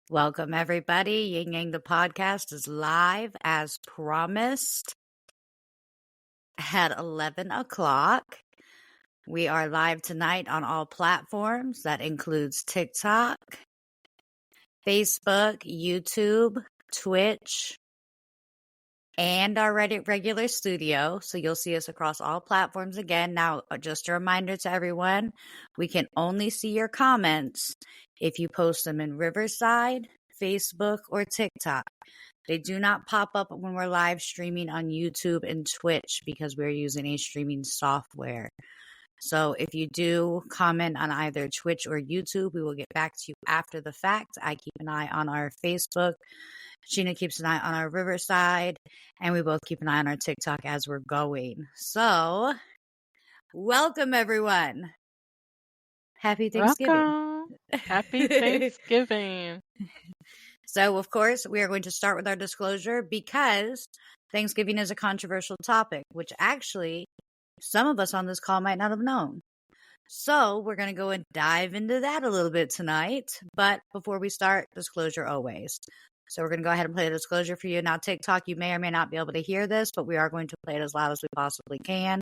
Welcome, everybody. Yin Yang the podcast is live as promised at 11 o'clock. We are live tonight on all platforms. That includes TikTok, Facebook, YouTube, Twitch, and our regular studio. So you'll see us across all platforms again. Now, just a reminder to everyone, we can only see your comments if you post them in Riverside, Facebook, or TikTok. They do not pop up when we're live streaming on YouTube and Twitch because we're using a streaming software. So if you do comment on either Twitch or YouTube, we will get back to you after the fact. I keep an eye on our Facebook. Sheena keeps an eye on our Riverside, and we both keep an eye on our TikTok as we're going. So, welcome everyone. Happy Thanksgiving. Welcome. Happy Thanksgiving. So, of course, we are going to start with our disclosure because Thanksgiving is a controversial topic, which actually some of us on this call might not have known. So, we're going to go and dive into that a little bit tonight. But before we start, disclosure always. So we're going to go ahead and play a disclosure for you. Now, TikTok, you may or may not be able to hear this, but we are going to play it as loud as we possibly can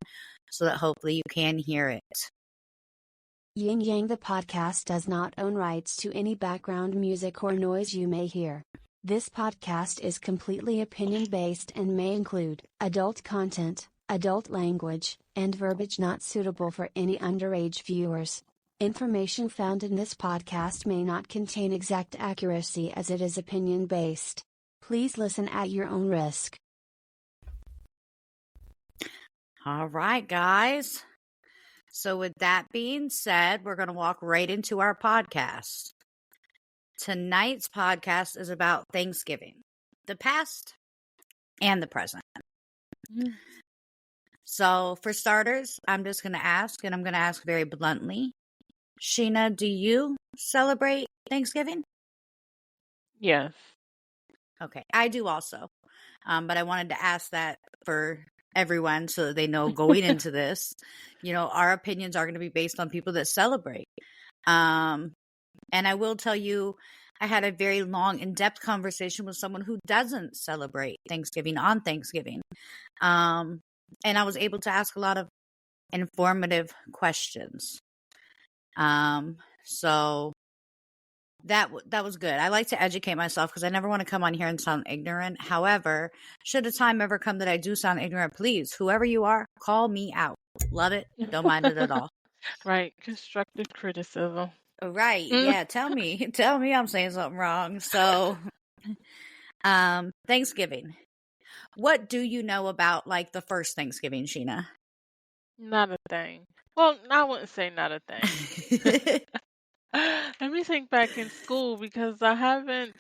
so that hopefully you can hear it. Yin Yang the podcast does not own rights to any background music or noise you may hear. This podcast is completely opinion-based and may include adult content, adult language, and verbiage not suitable for any underage viewers. Information found in this podcast may not contain exact accuracy as it is opinion-based. Please listen at your own risk. All right, guys. So with that being said, we're going to walk right into our podcast. Tonight's podcast is about Thanksgiving, the past and the present. So for starters, I'm just going to ask, and I'm going to ask very bluntly, Sheena, do you celebrate Thanksgiving? Yes. Okay, I do also. But I wanted to ask that for everyone so that they know going into this, our opinions are going to be based on people that celebrate. And I will tell you, I had a very long, in-depth conversation with someone who doesn't celebrate Thanksgiving on Thanksgiving. And I was able to ask a lot of informative questions. So that was good. I like to educate myself because I never want to come on here and sound ignorant. However, should a time ever come that I do sound ignorant, please, whoever you are, call me out. Love it. Don't mind it at all. Right. Constructive criticism. Right. Yeah. Tell me I'm saying something wrong. So, Thanksgiving. What do you know about like the first Thanksgiving, Sheena? Not a thing. Well, I wouldn't say not a thing. Let me think back in school because listen,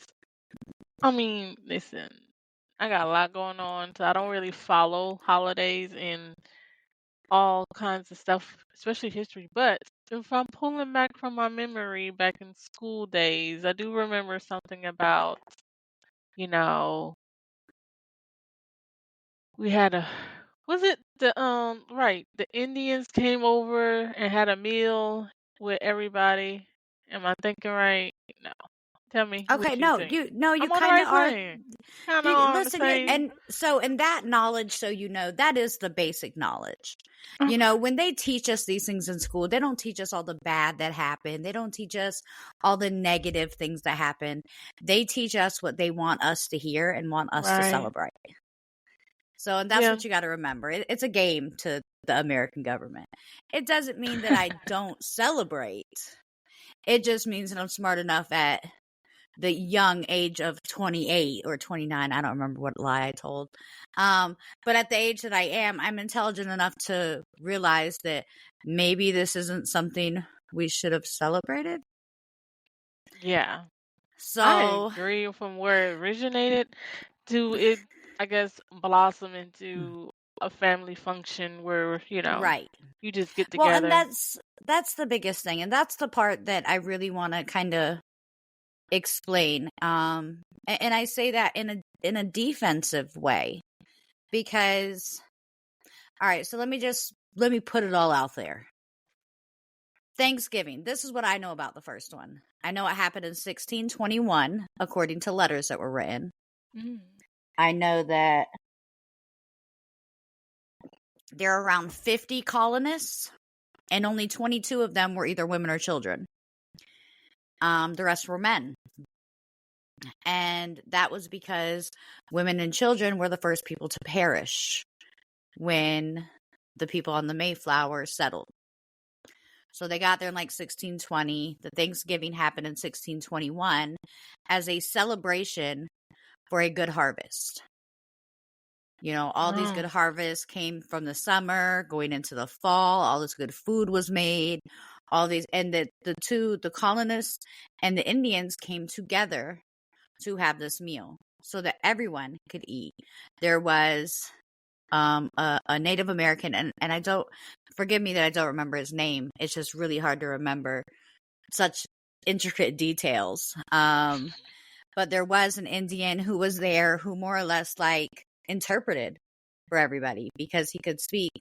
I got a lot going on, so I don't really follow holidays and all kinds of stuff, especially history. But if I'm pulling back from my memory back in school days, I do remember something about, we had the Indians came over and had a meal with everybody. Am I thinking right? No. Tell me. Okay, you kind of are. Kind of on the Listen, same. and that knowledge, that is the basic knowledge. When they teach us these things in school, they don't teach us all the bad that happened. They don't teach us all the negative things that happen. They teach us what they want us to hear and want us to celebrate. So, and that's what you got to remember. It's a game to the American government. It doesn't mean that I don't celebrate. It just means that I'm smart enough at the young age of 28 or 29. I don't remember what lie I told. But at the age that I am, I'm intelligent enough to realize that maybe this isn't something we should have celebrated. Yeah. So I agree from where it originated to it, I guess, blossom into a family function where, right. You just get together. Well, and that's the biggest thing. And that's the part that I really want to kind of explain. And I say that in a defensive way because, all right, so let me put it all out there. Thanksgiving. This is what I know about the first one. I know it happened in 1621, according to letters that were written. Mm. I know that there are around 50 colonists, and only 22 of them were either women or children. The rest were men. And that was because women and children were the first people to perish when the people on the Mayflower settled. So they got there in like 1620. The Thanksgiving happened in 1621 as a celebration for a good harvest. You know, all these good harvests came from the summer going into the fall. All this good food was made. All these, and the colonists and the Indians came together to have this meal so that everyone could eat. There was a Native American, and I don't, forgive me that I don't remember his name. It's just really hard to remember such intricate details. But there was an Indian who was there who more or less like interpreted for everybody because he could speak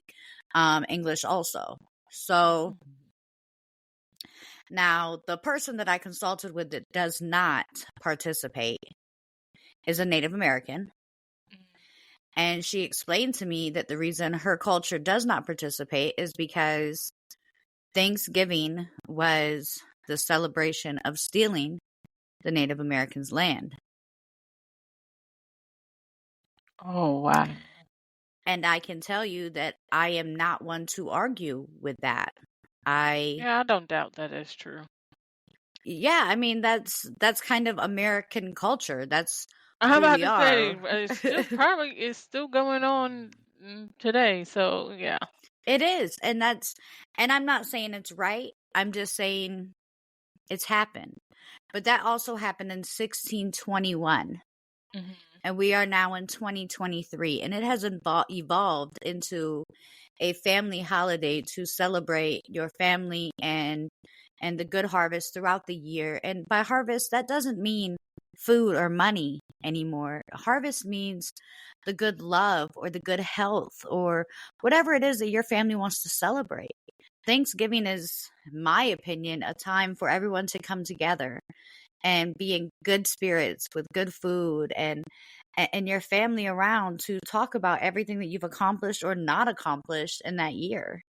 English also. So now the person that I consulted with that does not participate is a Native American. And she explained to me that the reason her culture does not participate is because Thanksgiving was the celebration of stealing the Native Americans' land. Oh, wow. And I can tell you that I am not one to argue with that. Yeah, I don't doubt that is true. Yeah, I mean, that's kind of American culture. That's I'm who about we to say are. it's still going on today. So yeah. It is. And I'm not saying it's right. I'm just saying it's happened. But that also happened in 1621. Mm-hmm. And we are now in 2023. And it has evolved into a family holiday to celebrate your family and the good harvest throughout the year. And by harvest, that doesn't mean food or money anymore. Harvest means the good love or the good health or whatever it is that your family wants to celebrate. Thanksgiving is, in my opinion, a time for everyone to come together and be in good spirits with good food and your family around to talk about everything that you've accomplished or not accomplished in that year.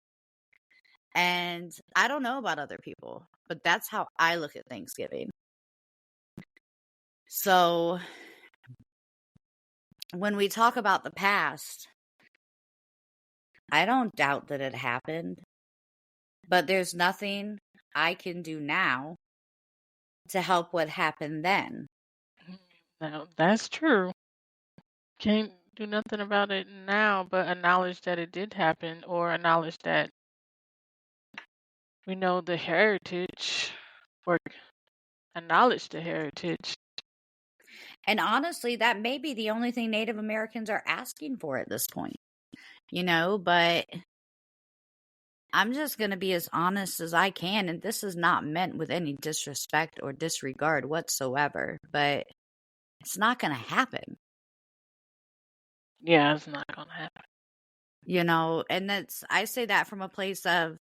And I don't know about other people, but that's how I look at Thanksgiving. So when we talk about the past, I don't doubt that it happened, but there's nothing I can do now to help what happened then. No, that's true. Can't do nothing about it now, but acknowledge that it did happen, or acknowledge that we know the heritage, or acknowledge the heritage. And honestly, that may be the only thing Native Americans are asking for at this point, but I'm just going to be as honest as I can. And this is not meant with any disrespect or disregard whatsoever, but it's not going to happen. Yeah, it's not gonna happen. And I say that from a place of,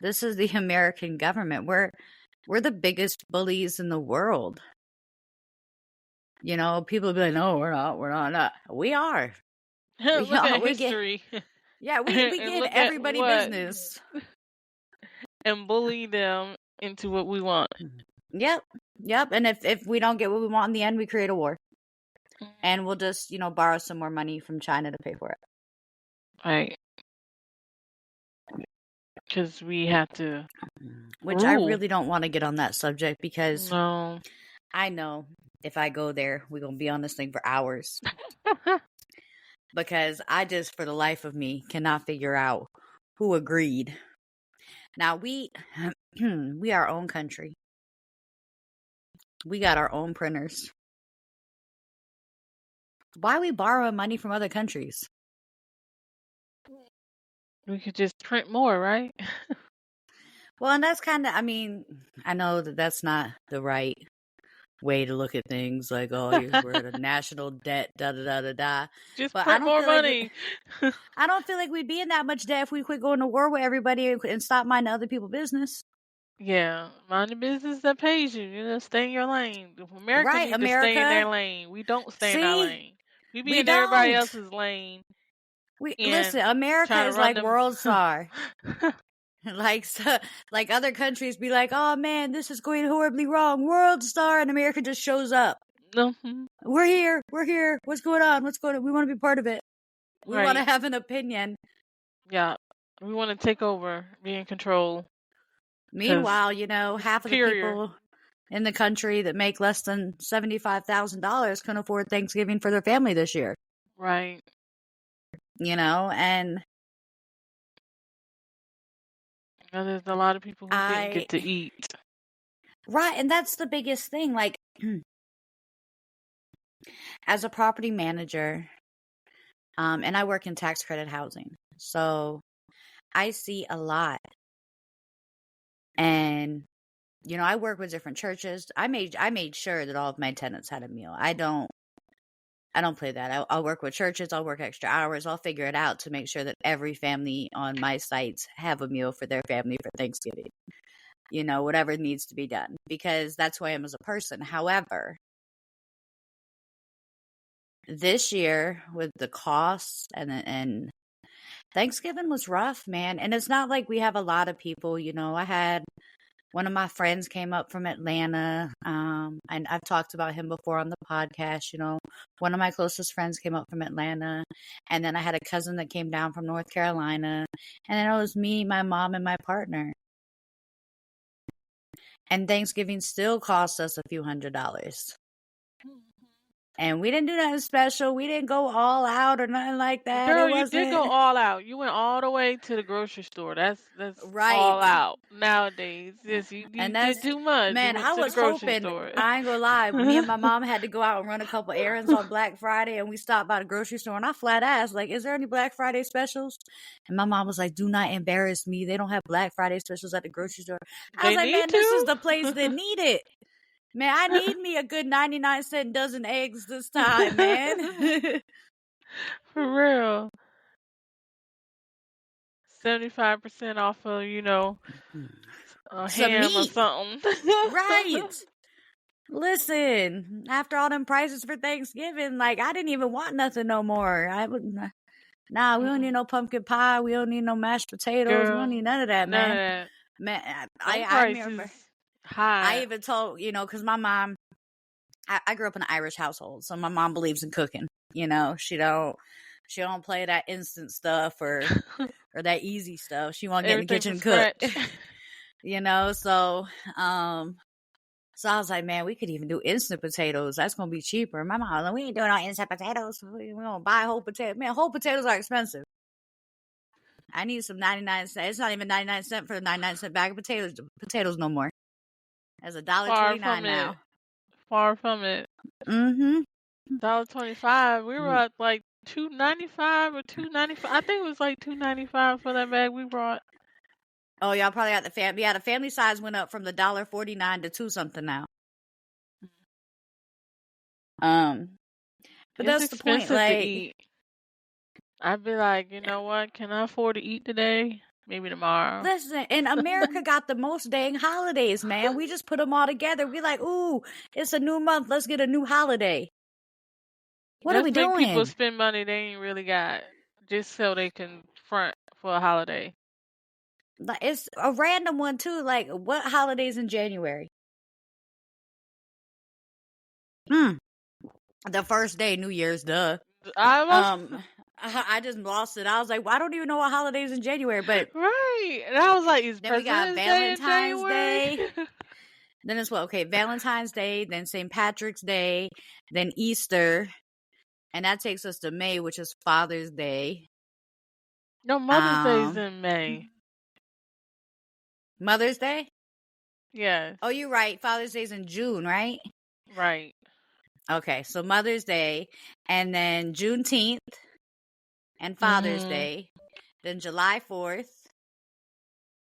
this is the American government. We're the biggest bullies in the world. People be like, no, we're not. We are. Look at history. Yeah, we and get look everybody at business. And bully them into what we want. Yep. And if we don't get what we want in the end, we create a war. And we'll just, borrow some more money from China to pay for it. Right. Because we have to. Which I really don't want to get on that subject because no. I know if I go there, we're going to be on this thing for hours. Because I just, for the life of me, cannot figure out who agreed. Now, we are our own country. We got our own printers. Why are we borrowing money from other countries? We could just print more, right? Well, and that's kind of, I know that that's not the right way to look at things. Like, we're at a national debt, da-da-da-da-da. Just but print more money. I don't feel like we'd be in that much debt if we quit going to war with everybody and stop minding other people's business. Yeah, mind the business that pays you. Stay in your lane. America Right, need to stay in their America? lane. We don't stay in our See? lane. We be We in everybody don't. else's lane We listen, and America trying to is run like them. World Star. Like like other countries be like, "Oh man, this is going horribly wrong. World Star," and America just shows up. Mhm. We're here. We're here. What's going on? What's going on? We want to be part of it. We want to Right. have an opinion. Yeah. We want to take over, be in control. Meanwhile, We're half of the superior. people in the country that make less than $75,000 can afford Thanksgiving for their family this year. Right. And There's a lot of people who didn't get to eat. Right, and that's the biggest thing. Like, as a property manager, and I work in tax credit housing, so I see a lot. And I work with different churches. I made sure that all of my tenants had a meal. I don't play that. I'll work with churches. I'll work extra hours. I'll figure it out to make sure that every family on my sites have a meal for their family for Thanksgiving. Whatever needs to be done, because that's who I am as a person. However, this year with the costs and Thanksgiving was rough, man. And it's not like we have a lot of people. I had one of my friends came up from Atlanta, and I've talked about him before on the podcast. One of my closest friends came up from Atlanta, and then I had a cousin that came down from North Carolina, and then it was me, my mom, and my partner. And Thanksgiving still cost us a few $100s. And we didn't do nothing special. We didn't go all out or nothing like that. Girl, It you did wasn't go all out. You went all the way to the grocery store. That's right. all out nowadays. Yes, you And did too much. You man, went I to the was grocery hoping, store. I ain't gonna lie, me and my mom had to go out and run a couple errands on Black Friday, and we stopped by the grocery store, and I flat asked, like, is there any Black Friday specials? And my mom was like, do not embarrass me. They don't have Black Friday specials at the grocery store. I was They like, need man, this is to. the place that need it. Man, I need me a good 99-cent dozen eggs this time, man. For real. 75% off of, a Some ham or meat. something. Right. Listen, after all them prices for Thanksgiving, like, I didn't even want nothing no more. Nah, we don't need no pumpkin pie. We don't need no mashed potatoes. We don't Girl, need none of that, none of man. that. Man, Them I prices remember. I high. even told, because my mom, I grew up in an Irish household, so my mom believes in cooking. She don't play that instant stuff or that easy stuff. She won't get in the Everything kitchen from and cook. scratch. So I was like, man, we could even do instant potatoes. That's gonna be cheaper. My mom was like, we ain't doing no instant potatoes. We gonna buy whole potatoes. Man, whole potatoes are expensive. I need some 99-cent. It's not even 99-cent for a 99-cent bag of potatoes no more. It's $1.29 now. Far from it. Mm-hmm. $1.25. We were at like $2.95 or $2.95. I think it was like $2.95 for that bag we brought. Oh, y'all probably got the family. Yeah, the family size went up from the $1.49 to $2 something now. But It's that's the point. expensive to Like, eat. I'd be like, you know what? Can I afford to eat today? Maybe tomorrow. listen, and America got the most dang holidays, man. We just put them all together. We like, ooh, it's a new month. Let's get a new holiday. What are we Let's make doing? people spend money they ain't really got just so they can front for a holiday. Like, it's a random one too. Like, what holidays in January? The first day, New Year's, duh. I just lost it. I was like, well, I don't even know what holidays in January, but right. And I was like, is then we got President's Day in Valentine's January? Day. Then it's what? Okay, Valentine's Day, then St. Patrick's Day, then Easter, and that takes us to May, which is Father's Day. No, Mother's Day's in May. Mother's Day? Yes. Oh, you're right. Father's Day's in June, right? Right. Okay, so Mother's Day, and then Juneteenth, and Father's Day, then July 4th.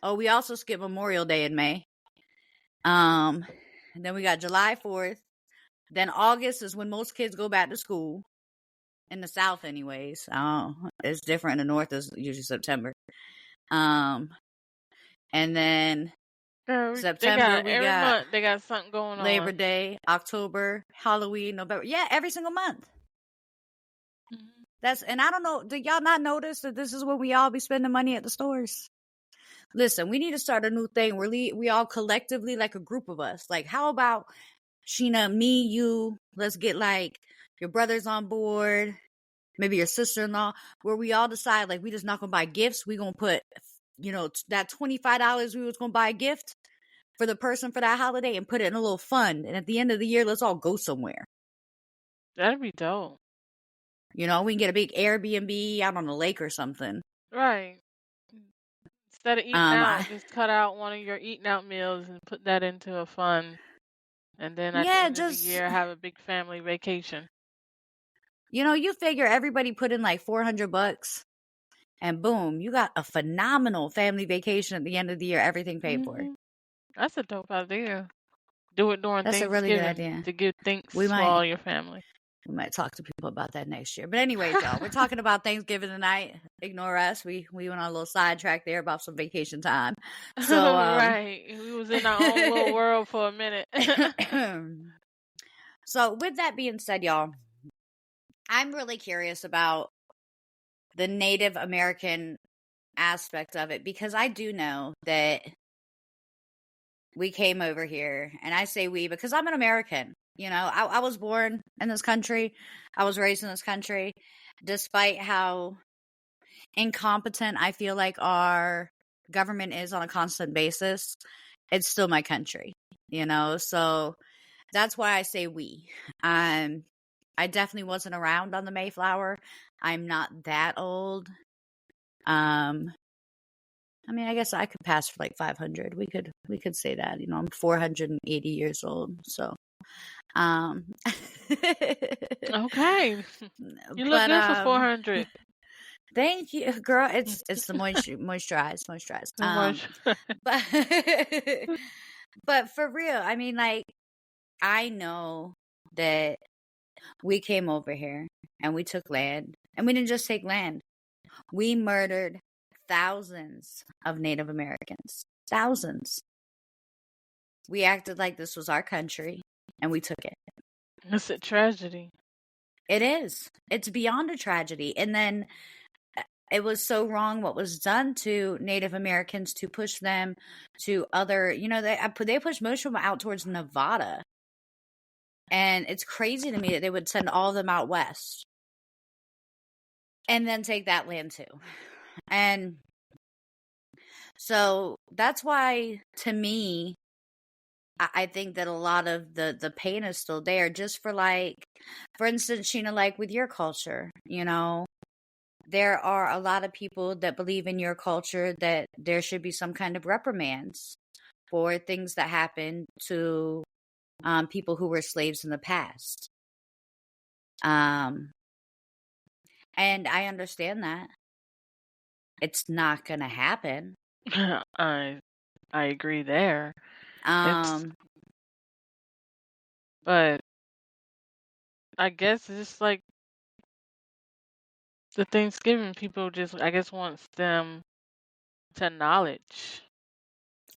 Oh, we also skip Memorial Day in May. And then we got July 4th. Then August is when most kids go back to school. In the South, anyways. It's different in the North. It's usually September. And then Girl, they September, got we every got month they got something going Labor on. Day, October, Halloween, November. Yeah, every single month. Mhm. And I don't know, did y'all not notice that this is when we all be spending money at the stores? Listen, we need to start a new thing where we all collectively, like a group of us. Like, how about Sheena, me, you, let's get like your brothers on board, maybe your sister-in-law, where we all decide, like, we just not gonna buy gifts. We gonna put, that $25 we was gonna buy a gift for the person for that holiday and put it in a little fund. And at the end of the year, let's all go somewhere. That'd be dope. We can get a big Airbnb out on the lake or something. Right. Instead of eating I, out, just cut out one of your eating out meals and put that into a fund. And then at the yeah, end of the just, year, have a big family vacation. you figure everybody put in like $400 and boom, you got a phenomenal family vacation at the end of the year, everything paid for. That's a dope idea. Do it during That's a really good Thanksgiving idea. to give thanks We to all might your family. talk to people about that next year. But anyways, y'all, we're talking about Thanksgiving tonight. Ignore us. We went on a little sidetrack there about some vacation time. So Right. We was in our own little world for a minute. so with that being said, y'all, I'm really curious about the Native American aspect of it because I do know that we came over here, and I say we because I'm an American. I was born in this country. I was raised in this country. Despite how incompetent I feel like our government is on a constant basis, it's still my country, So that's why I say we. I definitely wasn't around on the Mayflower. I'm not that old. I guess I could pass for like 500. We could say that. I'm 480 years old. So, Okay. You look but good for 400. thank you, girl. It's the moisturize. So much. But but for real, like I know that we came over here and we took land, and we didn't just take land. We murdered thousands of Native Americans. Thousands. We acted like this was our country, and we took it. It's a tragedy. It is. It's beyond a tragedy. And then it was so wrong what was done to Native Americans to push them to other, they pushed most of them out towards Nevada. And it's crazy to me that they would send all of them out west and then take that land too. And so that's why, to me, I think that a lot of the pain is still there, just for instance, Sheena, like with your culture, there are a lot of people that believe in your culture that there should be some kind of reprimands for things that happen to people who were slaves in the past. And I understand that. It's not going to happen. I agree there. Um, But I guess it's like the Thanksgiving people just, I guess, wants them to acknowledge.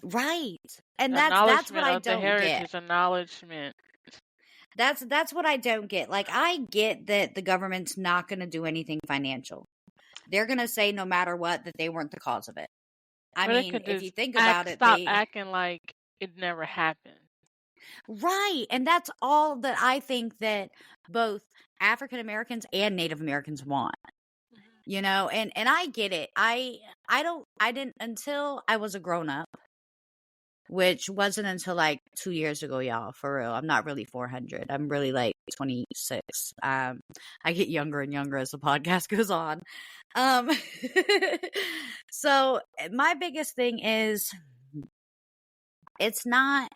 right. And that's what Acknowledgement I of the don't get. heritage, acknowledgement. That's what I don't get. Like, I get that the government's not going to do anything financial. They're going to say no matter what that they weren't the cause of it. I Or they mean, could if you just think about it, stop acting like it never happened. right. And that's all that I think that both African Americans and Native Americans want. And I get it. I didn't until I was a grown up, which wasn't until like 2 years ago, y'all, for real. I'm not really 400. I'm really like 26. I get younger and younger as the podcast goes on. So my biggest thing is, it's not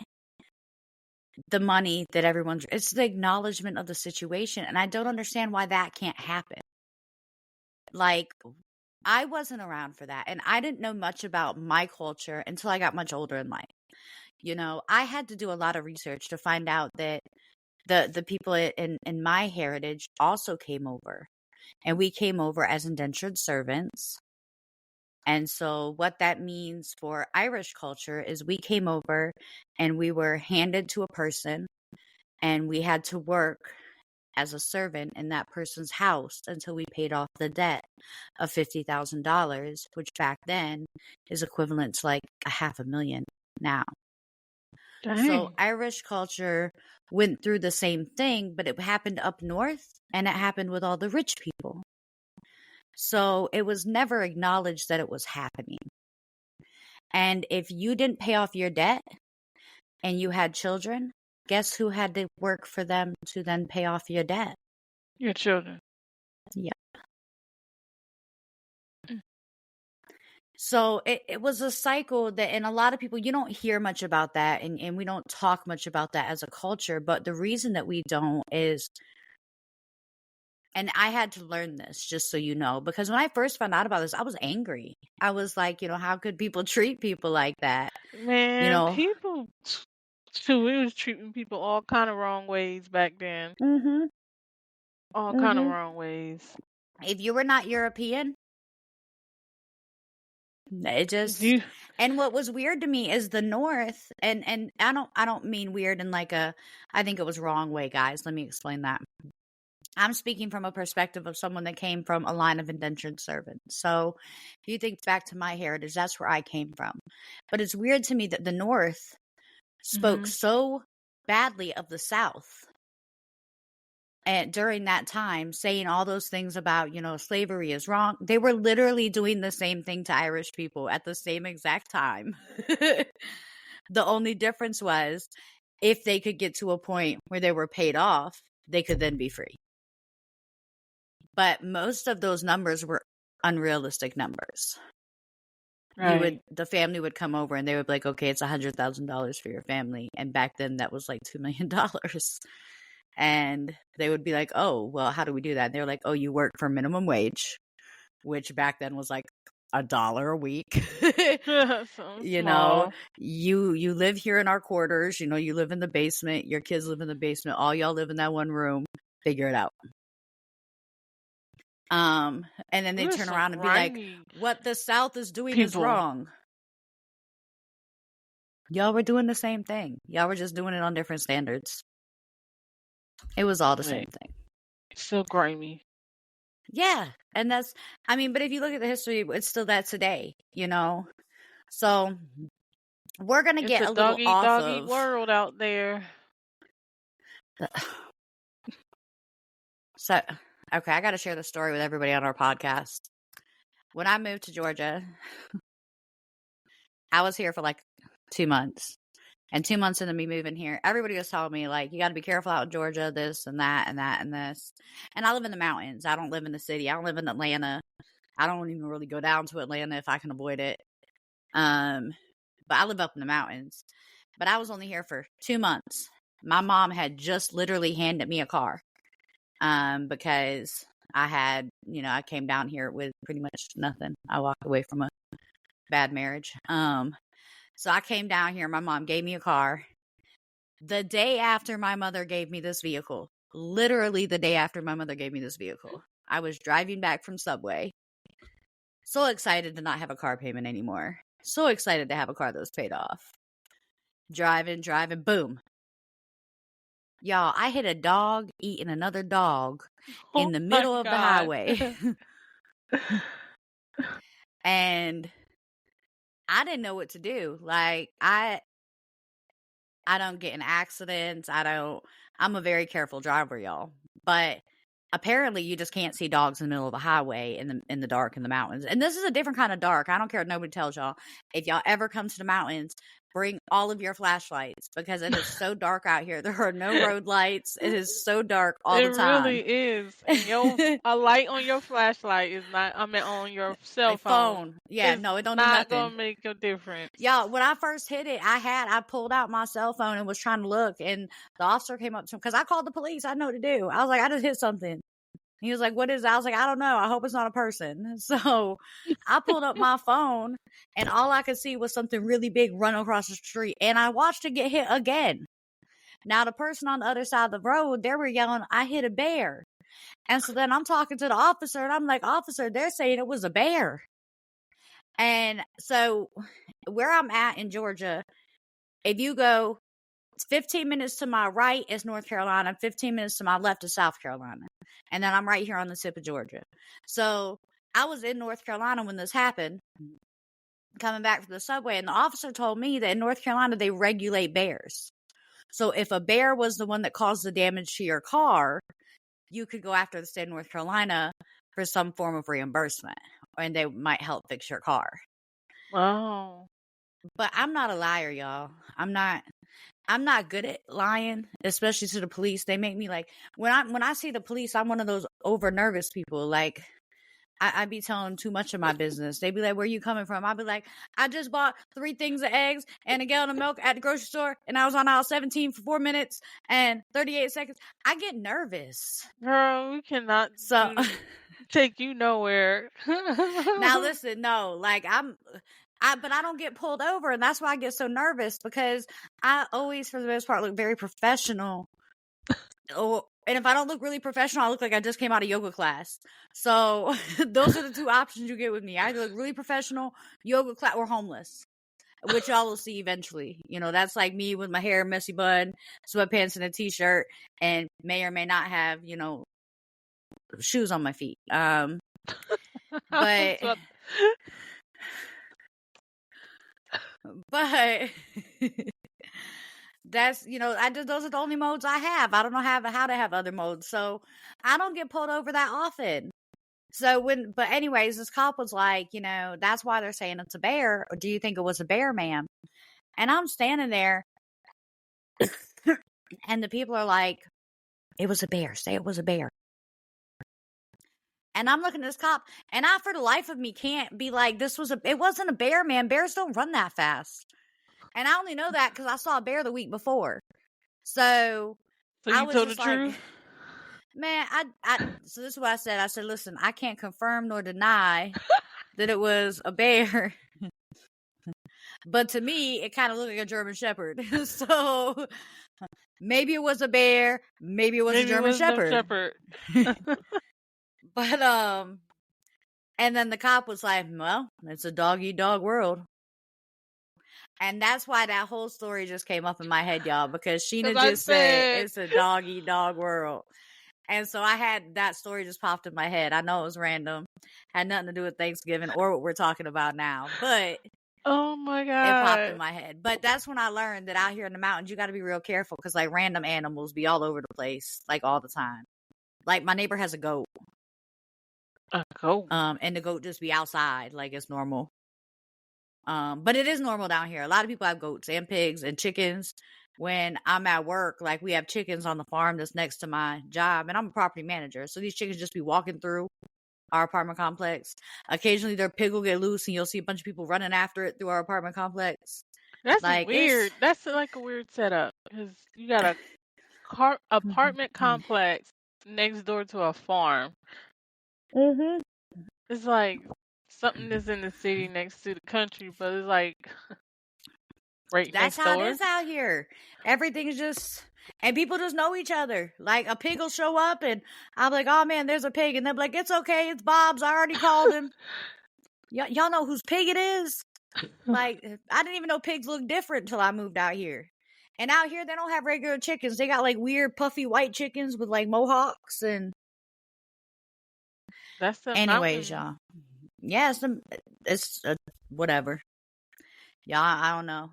the money that it's the acknowledgement of the situation. And I don't understand why that can't happen. Like, I wasn't around for that. And I didn't know much about my culture until I got much older in life. I had to do a lot of research to find out that the people in my heritage also came over. And we came over as indentured servants. And so what that means for Irish culture is we came over and we were handed to a person and we had to work as a servant in that person's house until we paid off the debt of $50,000, which back then is equivalent to like $500,000 now. So Dang. Irish culture went through the same thing, but it happened up north and it happened with all the rich people. So it was never acknowledged that it was happening. And if you didn't pay off your debt and you had children, guess who had to work for them to then pay off your debt? Your children. Yeah. Mm. So it was a cycle that, and a lot of people, you don't hear much about that, and we don't talk much about that as a culture. But the reason that we don't is, and I had to learn this, just so you know, because when I first found out about this, I was angry. I was like, how could people treat people like that? Man, people, shoot, we was treating people all kind of wrong ways back then. Mm-hmm. All kind of Mm-hmm. wrong ways. If you were not European, it just, You, and what was weird to me is the North, and I don't mean weird in like I think it was wrong way, guys. Let me explain that. I'm speaking from a perspective of someone that came from a line of indentured servants. So if you think back to my heritage, that's where I came from. But it's weird to me that the North spoke so badly of the South. And during that time, saying all those things about, slavery is wrong. They were literally doing the same thing to Irish people at the same exact time. The only difference was if they could get to a point where they were paid off, they could then be free. But most of those numbers were unrealistic numbers. right. The family would come over and they would be like, okay, it's $100,000 for your family. And back then that was like $2 million. And they would be like, oh, well, how do we do that? And they're like, oh, you work for minimum wage, which back then was like $1 a week. Small. You live here in our quarters, you live in the basement, your kids live in the basement, all y'all live in that one room, figure it out. And then they turn around and be like, what the South is doing is wrong. Y'all were doing the same thing. Y'all were just doing it on different standards. It was all the same thing. So grimy. Yeah. And but if you look at the history, it's still that today, So we're going to get a little off doggy of world out there. So, okay, I got to share the story with everybody on our podcast. When I moved to Georgia, I was here for like 2 months. And 2 months into me moving here, everybody was telling me, like, you got to be careful out in Georgia, this and that and that and this. And I live in the mountains. I don't live in the city. I don't live in Atlanta. I don't even really go down to Atlanta if I can avoid it. But I live up in the mountains. But I was only here for 2 months. My mom had just literally handed me a car. Because I had, I came down here with pretty much nothing. I walked away from a bad marriage. So I came down here. My mom gave me a car. The day after my mother gave me this vehicle, literally the day after my mother gave me this vehicle, I was driving back from Subway. So excited to not have a car payment anymore. So excited to have a car that was paid off. Driving, boom. Y'all, I hit a dog eating another dog in the middle of the highway. And I didn't know what to do. Like, I don't get in accidents. I'm a very careful driver, y'all. But apparently you just can't see dogs in the middle of the highway in the dark in the mountains. And this is a different kind of dark. I don't care what nobody tells y'all. If y'all ever come to the mountains, bring all of your flashlights because it is so dark out here. There are no road lights. It is so dark all the time. It really is. And a light on your flashlight is not, on your cell phone. Yeah, no, it don't do nothing. Not going to make a difference. Y'all, when I first hit it, I pulled out my cell phone and was trying to look, and the officer came up to him because I called the police. I know what to do. I was like, I just hit something. He was like, what is that? I was like, I don't know. I hope it's not a person. So I pulled up my phone and all I could see was something really big run across the street. And I watched it get hit again. Now the person on the other side of the road, they were yelling, I hit a bear. And so then I'm talking to the officer and I'm like, officer, they're saying it was a bear. And so where I'm at in Georgia, if you go 15 minutes to my right is North Carolina, 15 minutes to my left is South Carolina. And then I'm right here on the tip of Georgia. So I was in North Carolina when this happened, coming back from the subway, and the officer told me that in North Carolina, they regulate bears. So if a bear was the one that caused the damage to your car, you could go after the state of North Carolina for some form of reimbursement, and they might help fix your car. Oh. But I'm not a liar, y'all. I'm not good at lying, especially to the police. They make me like, when I see the police, I'm one of those over nervous people. Like, I be telling them too much of my business. They be like, where you coming from? I be like, I just bought 3 things of eggs and a gallon of milk at the grocery store, and I was on aisle 17 for 4 minutes and 38 seconds. I get nervous. Girl, we cannot So take you nowhere. now listen, no, like but I don't get pulled over, and that's why I get so nervous, because I always, for the most part, look very professional. And if I don't look really professional, I look like I just came out of yoga class. So those are the 2 options you get with me. I either look really professional, yoga class, or homeless, which y'all will see eventually. You know, that's like me with my hair messy bun, sweatpants, and a t-shirt, and may or may not have, you know, shoes on my feet. But but that's, you know, those are the only modes I have. I don't know how to have other modes, so I don't get pulled over that often. So but anyways, this cop was like, you know, that's why they're saying it's a bear. Or do you think it was a bear, ma'am? And I'm standing there, and the people are like, it was a bear. Say it was a bear. And I'm looking at this cop, and I, for the life of me, can't be like, it wasn't a bear, man. Bears don't run that fast. And I only know that because I saw a bear the week before. So you I was told just the like, truth? Man, so this is what I said. I said, listen, I can't confirm nor deny that it was a bear. But to me, it kind of looked like a German Shepherd. So maybe it was a bear, maybe it was a German Shepherd. But and then the cop was like, well, it's a dog-eat-dog world. And that's why that whole story just came up in my head, y'all, because Sheena just said it's a dog-eat-dog world. And so I had that story just popped in my head. I know it was random, had nothing to do with Thanksgiving or what we're talking about now, but oh my God, it popped in my head. But that's when I learned that out here in the mountains, you got to be real careful, because like random animals be all over the place, like all the time. Like my neighbor has a goat. A goat? And the goat just be outside like it's normal. But it is normal down here. A lot of people have goats and pigs and chickens. When I'm at work, like we have chickens on the farm that's next to my job, and I'm a property manager. So these chickens just be walking through our apartment complex. Occasionally their pig will get loose, and you'll see a bunch of people running after it through our apartment complex. That's like weird. That's like a weird setup, because you got a apartment complex next door to a farm. Mm-hmm. It's like something that's in the city next to the country, but it's like right That's next how door. it is out here. Everything's just, and people just know each other. Like a pig will show up, and I'm like, oh man, there's a pig, and they're like, it's okay, it's Bob's. I already called him. Y'all know whose pig it is? Like, I didn't even know pigs look different until I moved out here. And out here, they don't have regular chickens. They got like weird puffy white chickens with like mohawks and. That's the Anyways, mountain. y'all. Yeah, it's whatever. Yeah, I don't know.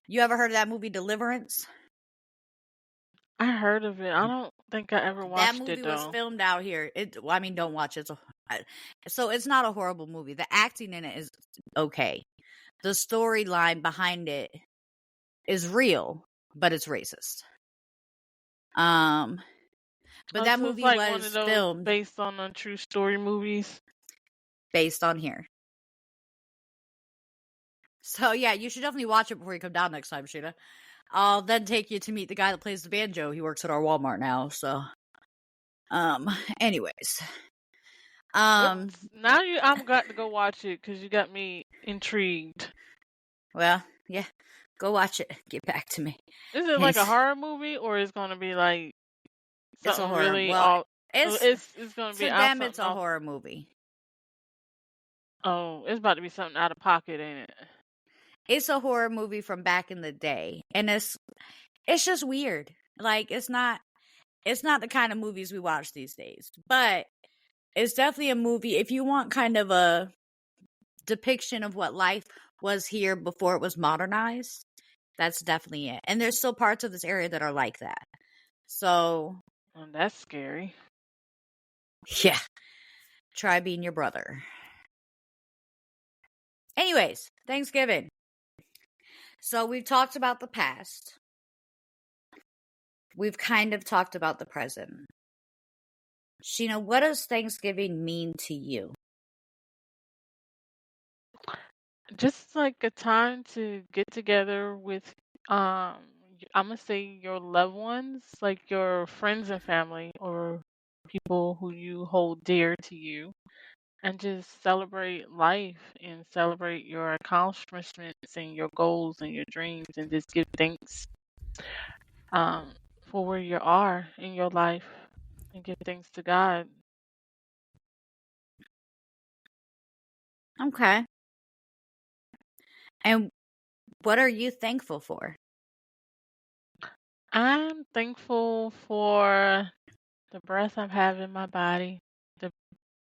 You ever heard of that movie Deliverance? I heard of it. I don't think I ever watched it, though. That movie was filmed out here. Don't watch it. So it's not a horrible movie. The acting in it is okay. The storyline behind it is real, but it's racist. But that movie like was one of those filmed based on a true story movies. Based on here. So yeah, you should definitely watch it before you come down next time, Sheena. I'll then take you to meet the guy that plays the banjo. He works at our Walmart now, so anyways. Now I'm got to go watch it, because you got me intrigued. Well, yeah. Go watch it. Get back to me. Is it like a horror movie, or is it going to be like something it's a horror. really Well, it's going to be to them it's a horror movie. Oh, it's about to be something out of pocket, ain't it? It's a horror movie from back in the day, and it's just weird. Like it's not the kind of movies we watch these days, but it's definitely a movie if you want kind of a depiction of what life was here before it was modernized. That's definitely it. And there's still parts of this area that are like that. So, That's scary. yeah, try being your brother. Anyways, Thanksgiving. So we've talked about the past. We've kind of talked about the present. Sheena, what does Thanksgiving mean to you? Just like a time to get together with, I'm gonna say your loved ones, like your friends and family, or people who you hold dear to you, and just celebrate life and celebrate your accomplishments and your goals and your dreams, and just give thanks um, for where you are in your life and give thanks to God. Okay. And what are you thankful for? I'm thankful for the breath I have in my body, the,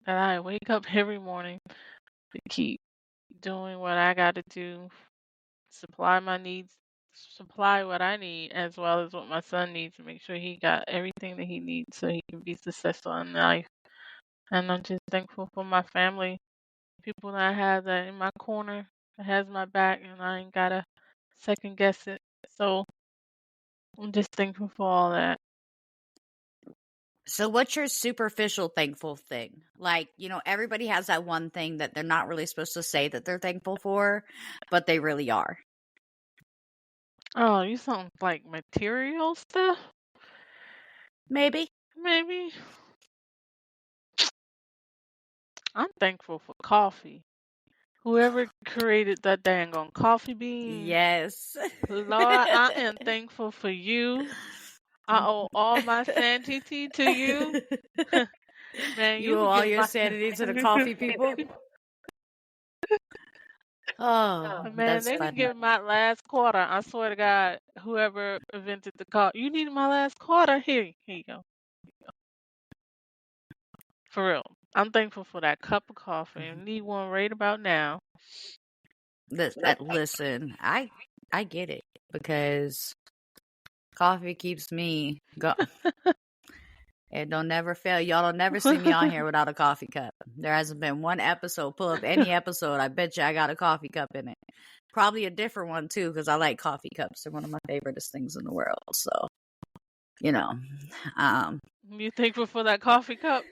that I wake up every morning to keep doing what I got to do, supply my needs, supply what I need, as well as what my son needs, to make sure he got everything that he needs so he can be successful in life. And I'm just thankful for my family, people that I have that in my corner, that has my back, and I ain't gotta second guess it. So I'm just thankful for all that. So what's your superficial thankful thing? Like, everybody has that one thing that they're not really supposed to say that they're thankful for, but they really are. Oh, you sound like material stuff? Maybe. Maybe. I'm thankful for coffee. Whoever created that dang on coffee bean, Yes. Lord, I am thankful for you. I owe all my sanity to you. Man, You you owe could all give your my sanity to the coffee people? Oh, man, that's they can funny. give my last quarter. I swear to God, whoever invented the coffee, you need my last quarter. Here you go. For real, I'm thankful for that cup of coffee. I need one right about now. Listen, I get it because coffee keeps me go. It don't never fail. Y'all don't never see me on here without a coffee cup. There hasn't been one episode. Pull up any episode. I bet you I got a coffee cup in it. Probably a different one too, because I like coffee cups. They're one of my favoriteest things in the world. So, you know, um, You thankful for that coffee cup?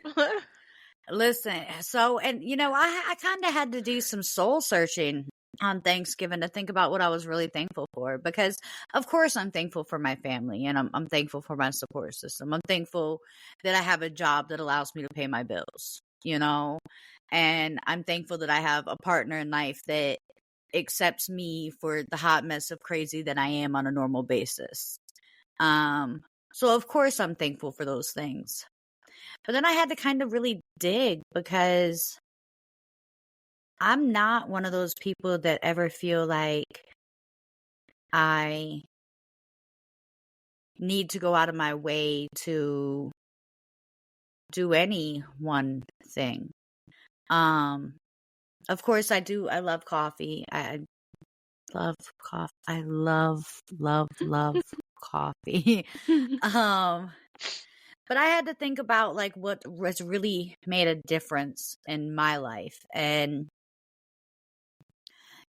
listen. So, and I kind of had to do some soul searching on Thanksgiving to think about what I was really thankful for, because of course I'm thankful for my family, and I'm thankful for my support system. I'm thankful that I have a job that allows me to pay my bills, and I'm thankful that I have a partner in life that accepts me for the hot mess of crazy that I am on a normal basis. So of course I'm thankful for those things. But then I had to kind of really dig, because I'm not one of those people that ever feel like I need to go out of my way to do any one thing. Of course I do. I love coffee. I love coffee. I love coffee. But I had to think about like what has really made a difference in my life. And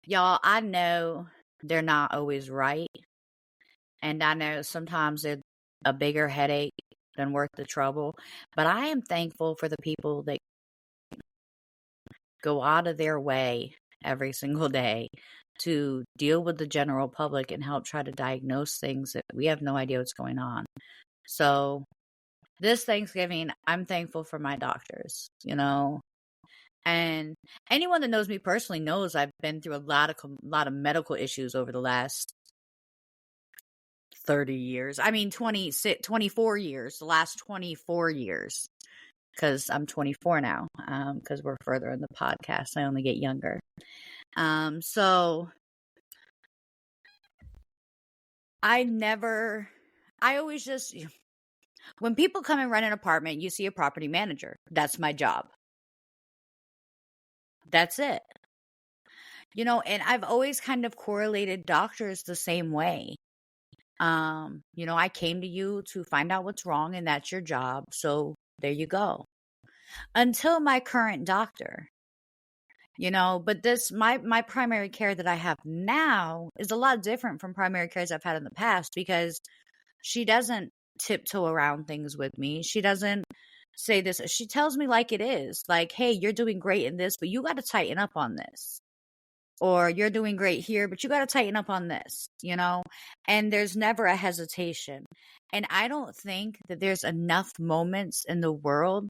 y'all, I know they're not always right. And I know sometimes they're a bigger headache than worth the trouble. But I am thankful for the people that go out of their way every single day to deal with the general public and help try to diagnose things that we have no idea what's going on. So this Thanksgiving, I'm thankful for my doctors, and anyone that knows me personally knows I've been through a lot of medical issues over the last 30 years. I mean, 24 years, the last 24 years. because I'm 24 now, because we're further in the podcast. I only get younger. So I always just, when people come and rent an apartment, you see a property manager. That's my job. That's it. And I've always kind of correlated doctors the same way. I came to you to find out what's wrong, and that's your job. So there you go. Until my current doctor, but my primary care that I have now is a lot different from primary cares I've had in the past, because she doesn't tiptoe around things with me. She doesn't say this. She tells me like it is, like, hey, you're doing great in this, but you got to tighten up on this. Or you're doing great here, but you got to tighten up on this, and there's never a hesitation. And I don't think that there's enough moments in the world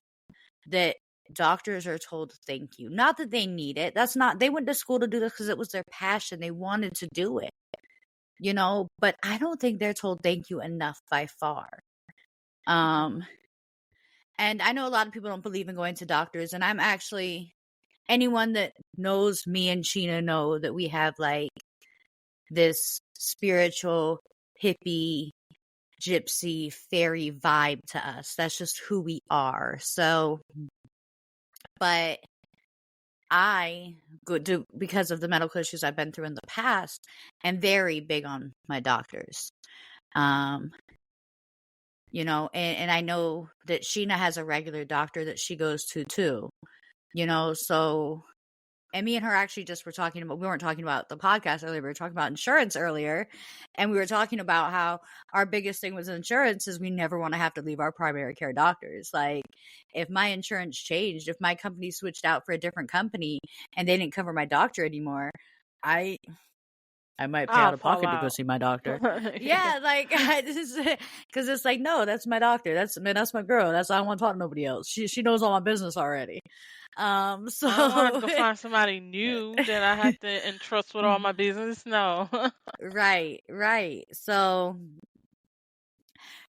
that doctors are told thank you. Not that they need it. They went to school to do this because it was their passion. They wanted to do it, but I don't think they're told thank you enough by far. And I know a lot of people don't believe in going to doctors, and I'm actually, anyone that knows me and Sheena know that we have like this spiritual hippie gypsy fairy vibe to us. That's just who we are. So, but I, because of the medical issues I've been through in the past, am very big on my doctors. And I know that Sheena has a regular doctor that she goes to too, so, and me and her actually just were talking about, we weren't talking about the podcast earlier, we were talking about insurance earlier, and we were talking about how our biggest thing with insurance is we never want to have to leave our primary care doctors. Like, if my insurance changed, if my company switched out for a different company and they didn't cover my doctor anymore, I might pay out of pocket to go see my doctor. Yeah, like, because it's like, no, that's my doctor. That's my girl. I don't want to talk to nobody else. She knows all my business already. So I don't have to find somebody new that I have to entrust with all my business. No. Right. So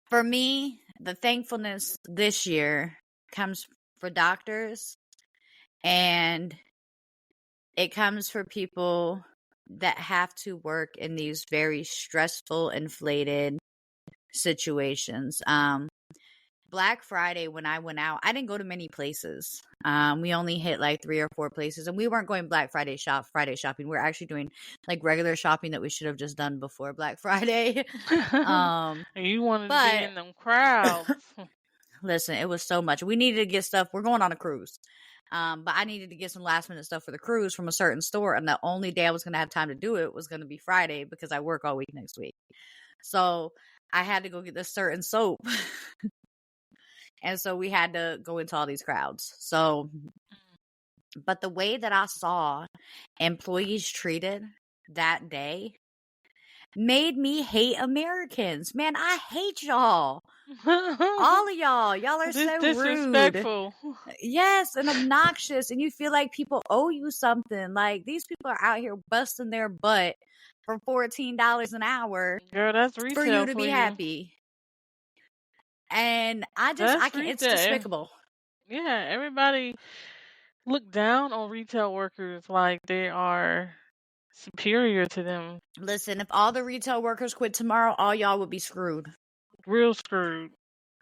for me, the thankfulness this year comes for doctors, and it comes for people that have to work in these very stressful, inflated situations. Black Friday, when I went out, I didn't go to many places. We only hit like 3 or 4 places, and we weren't going Black Friday shopping. We're actually doing like regular shopping that we should have just done before Black Friday. You wanted to be in them crowds. Listen, it was so much. We needed to get stuff. We're going on a cruise. But I needed to get some last minute stuff for the cruise from a certain store, and the only day I was going to have time to do it was going to be Friday, because I work all week next week. So I had to go get this certain soap. And so we had to go into all these crowds. So, but the way that I saw employees treated that day made me hate Americans. Man, I hate y'all. All of y'all. Y'all are so disrespectful. rude. Yes, and obnoxious. And you feel like people owe you something. Like, these people are out here busting their butt for $14 an hour. Girl, that's retail for you to be happy. And I can't, it's despicable. Yeah, everybody look down on retail workers like they are superior to them. Listen, if all the retail workers quit tomorrow, all y'all would be screwed. Real screwed.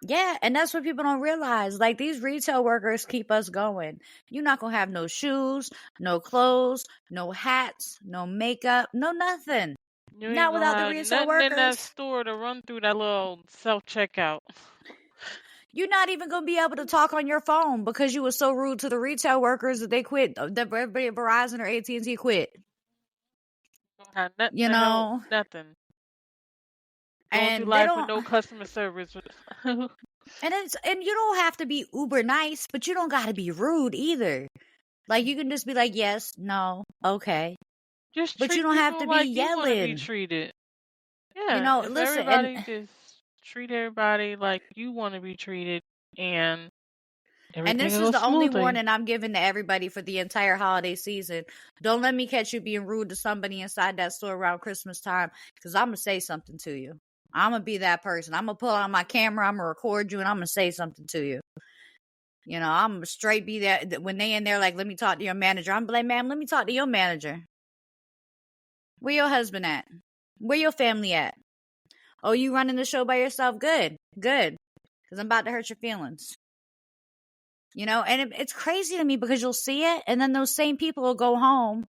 Yeah, and that's what people don't realize. Like, these retail workers keep us going. You're not going to have no shoes, no clothes, no hats, no makeup, no nothing. Not without the retail workers. In that store to run through that little self-checkout. You're not even going to be able to talk on your phone because you were so rude to the retail workers that they quit. That everybody at Verizon or AT&T quit. Nothing. Going through life with no customer service. And you don't have to be uber nice, but you don't got to be rude either. Like, you can just be like, yes, no, okay. But you don't have to be yelling. You be treated. Yeah, listen. Everybody just treat everybody like you want to be treated, and this is the only warning I'm giving to everybody for the entire holiday season. Don't let me catch you being rude to somebody inside that store around Christmas time, because I'm going to say something to you. I'm going to be that person. I'm going to pull out my camera, I'm going to record you, and I'm going to say something to you. You know, I'm straight be there when they in there like, let me talk to your manager. I'm like, ma'am, let me talk to your manager. Where your husband at? Where your family at? Oh, you running the show by yourself? Good. Because I'm about to hurt your feelings. You know, and it's crazy to me because you'll see it, and then those same people will go home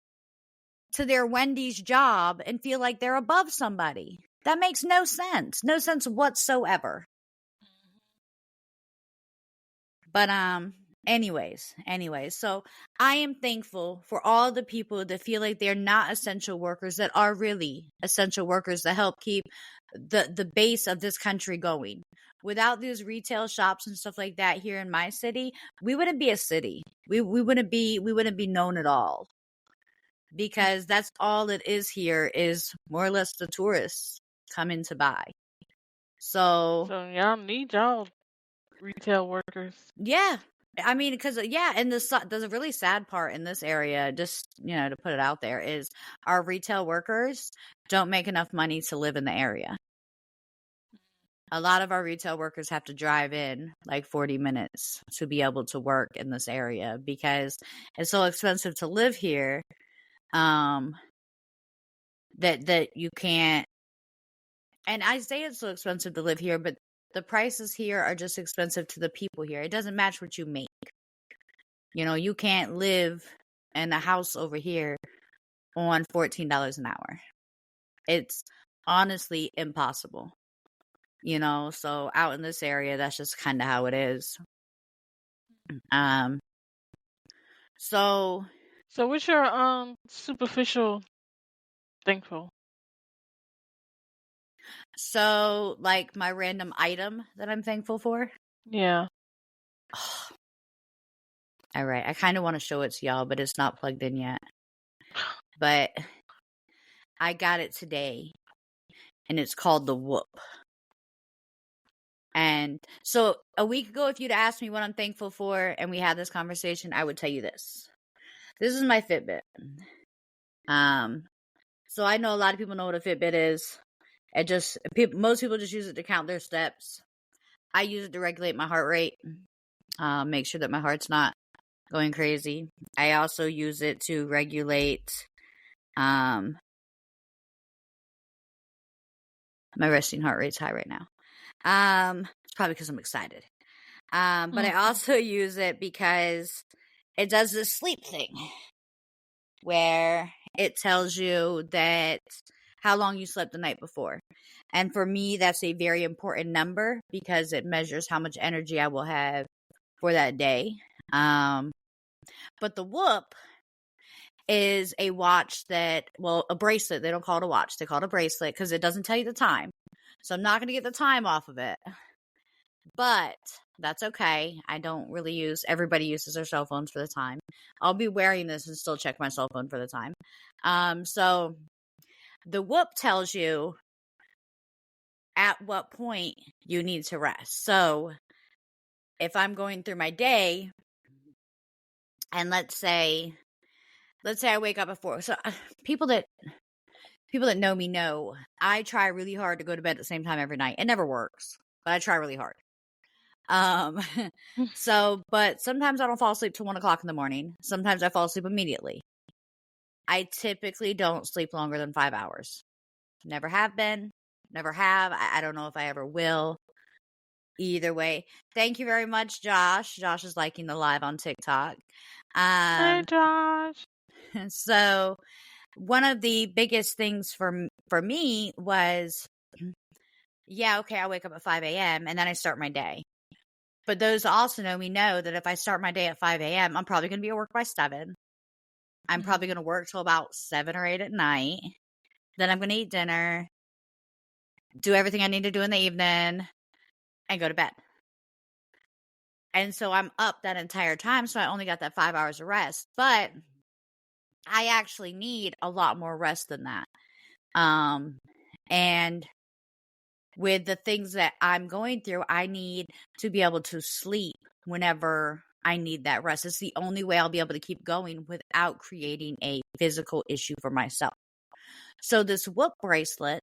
to their Wendy's job and feel like they're above somebody. That makes no sense. No sense whatsoever. But anyways, so I am thankful for all the people that feel like they're not essential workers that are really essential workers that help keep the base of this country going. Without these retail shops and stuff like that here in my city, we wouldn't be a city. We wouldn't be known at all. Because that's all it is here is more or less the tourists coming to buy. So y'all need y'all retail workers. Yeah. I mean, because, and there's a really sad part in this area, just, to put it out there, is our retail workers don't make enough money to live in the area. A lot of our retail workers have to drive in like 40 minutes to be able to work in this area because it's so expensive to live here that you can't. And I say it's so expensive to live here, but the prices here are just expensive to the people here. It doesn't match what you make. You can't live in a house over here on $14 an hour. It's honestly impossible. So out in this area, that's just kind of how it is. So what's your superficial thankful? So like my random item that I'm thankful for? Yeah. All right. I kind of want to show it to y'all, but it's not plugged in yet. But I got it today, and it's called the Whoop. And so a week ago, if you'd asked me what I'm thankful for and we had this conversation, I would tell you this. This is my Fitbit. So I know a lot of people know what a Fitbit is. Most people just use it to count their steps. I use it to regulate my heart rate, make sure that my heart's not going crazy. I also use it to regulate my resting heart rate's high right now. It's probably because I'm excited. But I also use it because it does this sleep thing where it tells you that how long you slept the night before. And for me, that's a very important number because it measures how much energy I will have for that day. But the Whoop is a watch a bracelet. They don't call it a watch. They call it a bracelet because it doesn't tell you the time. So I'm not going to get the time off of it. But that's okay. I don't really everybody uses their cell phones for the time. I'll be wearing this and still check my cell phone for the time. So the Whoop tells you at what point you need to rest. So if I'm going through my day and let's say I wake up at 4. So people that know me know I try really hard to go to bed at the same time every night. It never works, but I try really hard. But sometimes I don't fall asleep till 1 o'clock in the morning. Sometimes I fall asleep immediately. I typically don't sleep longer than 5 hours. Never have been, never have. I don't know if I ever will. Either way, thank you very much, Josh. Josh is liking the live on TikTok. Hey, Josh. So one of the biggest things for me was, I wake up at 5 a.m. and then I start my day. But those also know me know that if I start my day at 5 a.m., I'm probably going to be at work by 7. I'm probably going to work till about 7 or 8 at night. Then I'm going to eat dinner, do everything I need to do in the evening, and go to bed. And so I'm up that entire time, so I only got that 5 hours of rest. But I actually need a lot more rest than that. And with the things that I'm going through, I need to be able to sleep whenever I need that rest. It's the only way I'll be able to keep going without creating a physical issue for myself. So this Whoop bracelet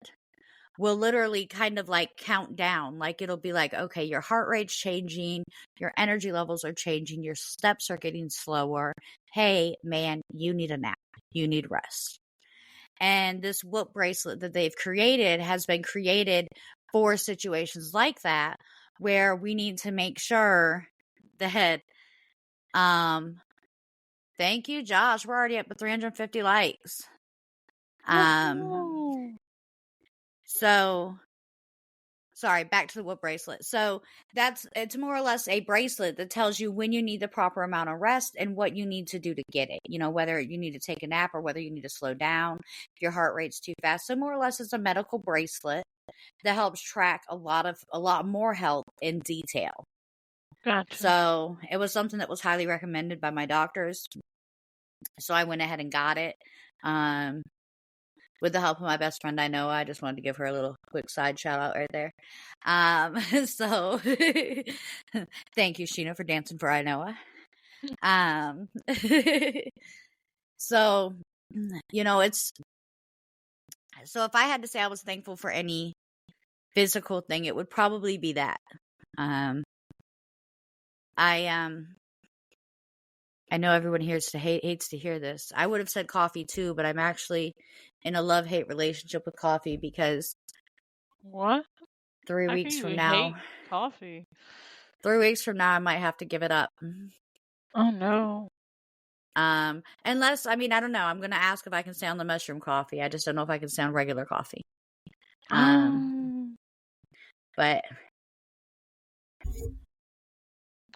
will literally kind of like count down. Like it'll be like, okay, your heart rate's changing, your energy levels are changing, your steps are getting slower. Hey, man, you need a nap. You need rest. And this Whoop bracelet that they've created has been created for situations like that, where we need to make sure that, thank you, Josh. We're already up to 350 likes. Woohoo. So sorry, back to the Whoop bracelet. So it's more or less a bracelet that tells you when you need the proper amount of rest and what you need to do to get it. You know, whether you need to take a nap or whether you need to slow down, if your heart rate's too fast. So more or less it's a medical bracelet that helps track a lot more health in detail. Gotcha. So it was something that was highly recommended by my doctors. So I went ahead and got it. With the help of my best friend, I know. I just wanted to give her a little quick side shout out right there. So thank you, Sheena, for dancing for Inoa. So, you know, so if I had to say I was thankful for any physical thing, it would probably be that. I know everyone here hates to hear this. I would have said coffee too, but I'm actually in a love-hate relationship with coffee because What? 3 How weeks can from you now, hate coffee? 3 weeks from now, I might have to give it up. Oh no. Unless, I mean, I don't know. I'm going to ask if I can stay on the mushroom coffee. I just don't know if I can stay on regular coffee. But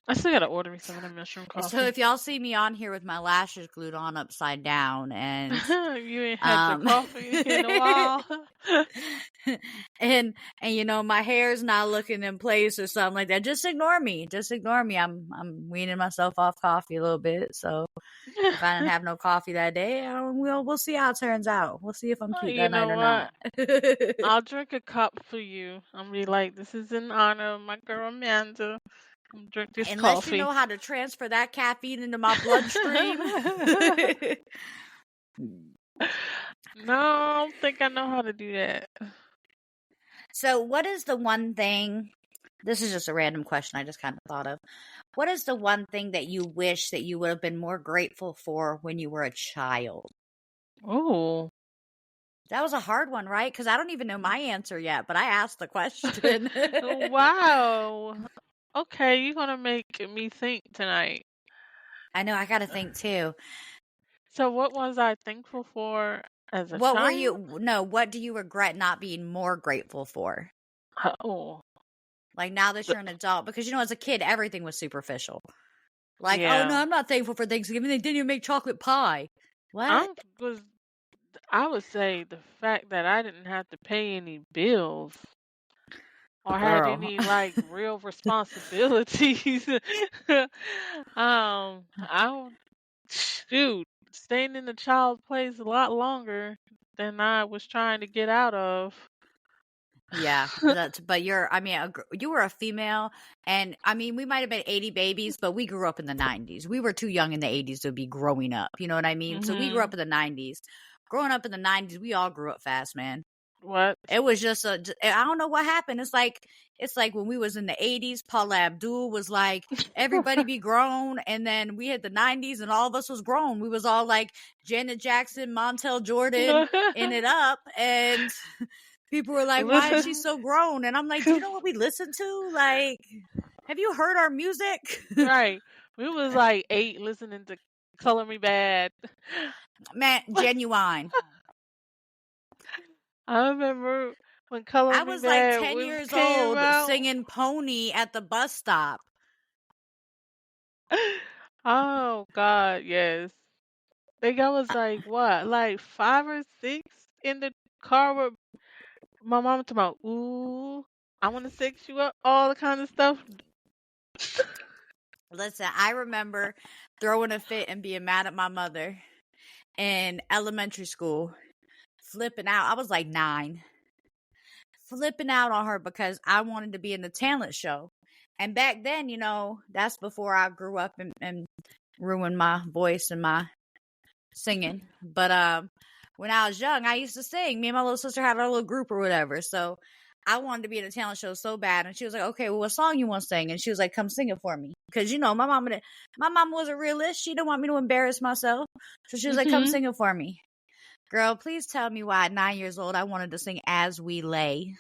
I still gotta order me some of the mushroom coffee. so if y'all see me on here with my lashes glued on upside down and you ain't had your coffee in a while. and you know my hair's not looking in place or something like that, just ignore me. I'm weaning myself off coffee a little bit, so if I didn't have no coffee that day, we'll see how it turns out. We'll see if I'm cute that night or not. I'll drink a cup for you. I'm be like, this is in honor of my girl Amanda. Drink this Unless coffee. you know how to transfer that caffeine into my bloodstream. No, I don't think I know how to do that. So what is the one thing, this is just a random question I just kind of thought of. What is the one thing that you wish that you would have been more grateful for when you were a child? Oh. That was a hard one, right? Because I don't even know my answer yet, but I asked the question. Wow. Okay, you're gonna make me think tonight. I know, I got to think too. So what was I thankful for as a What child? were you, no, what do you regret not being more grateful for? Oh. Like now that you're an adult, because you know, as a kid, everything was superficial. Like, Yeah. oh no, I'm not thankful for Thanksgiving. They didn't even make chocolate pie. What? I would say the fact that I didn't have to pay any bills or had Girl. any like real responsibilities. I shoot, staying in the child place a lot longer than I was trying to get out of. Yeah, but you were a female, and I mean, we might have been 80 babies, but we grew up in the 90s. We were too young in the 80s to be growing up. You know what I mean? So we grew up in the 90s. Growing up in the 90s, we all grew up fast, man. What? It was just I don't know what happened. It's like when we was in the 80s, Paula Abdul was like, everybody be grown. And then we hit the 90s and all of us was grown. We was all like Janet Jackson, Montel Jordan in it up. And people were like, why is she so grown? And I'm like, do you know what we listen to? Like, have you heard our music? Right. We was like 8 listening to Color Me Bad. Man, genuine. I remember when Color I Me was like Bad 10 years came old out. singing Pony at the bus stop. Oh God, yes. I think I was like what, like 5 or 6 in the car with my mom talking about, ooh, I want to sex you up, all the kind of stuff. Listen, I remember throwing a fit and being mad at my mother in elementary school, flipping out. I was like 9, flipping out on her because I wanted to be in the talent show. And back then, you know, that's before I grew up and ruined my voice and my singing. But when I was young, I used to sing. Me and my little sister had our little group or whatever. So I wanted to be in a talent show so bad. And she was like, okay, well, what song you want to sing? And she was like, come sing it for me. Because, my mom was a realist. She didn't want me to embarrass myself. So she was like, come Mhm. sing it for me. Girl, please tell me why at 9 years old I wanted to sing As We Lay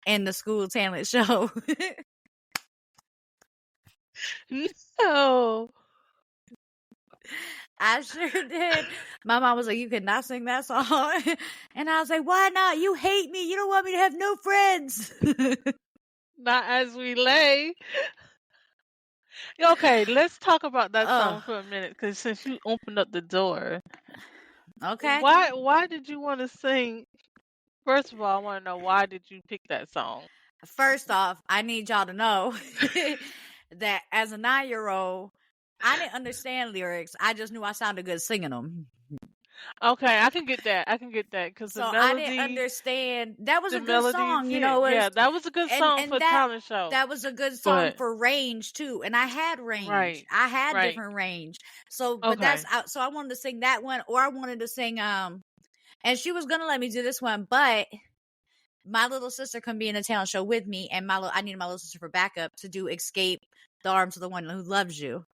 in the school talent show. No. I sure did. My mom was like, you cannot sing that song. And I was like, why not? You hate me. You don't want me to have no friends. Not As We Lay. Okay, let's talk about that Oh, song for a minute, because since you opened up the door, okay. why did you want to sing? First of all, I want to know, why did you pick that song? First off, I need y'all to know that as a 9-year-old, I didn't understand lyrics. I just knew I sounded good singing them. Okay, I can get that. I can get that, because So I didn't understand. That was the a good melodies song, hit. it was, Yeah, that was a good song for and a talent show. that was a good song But for range too. And I had range. right, I had right. different range. So, but Okay. so I wanted to sing that one, or I wanted to sing and she was gonna let me do this one, but my little sister couldn't be in a talent show with me, and I needed my little sister for backup to do "Escape the Arms of the One Who Loves You."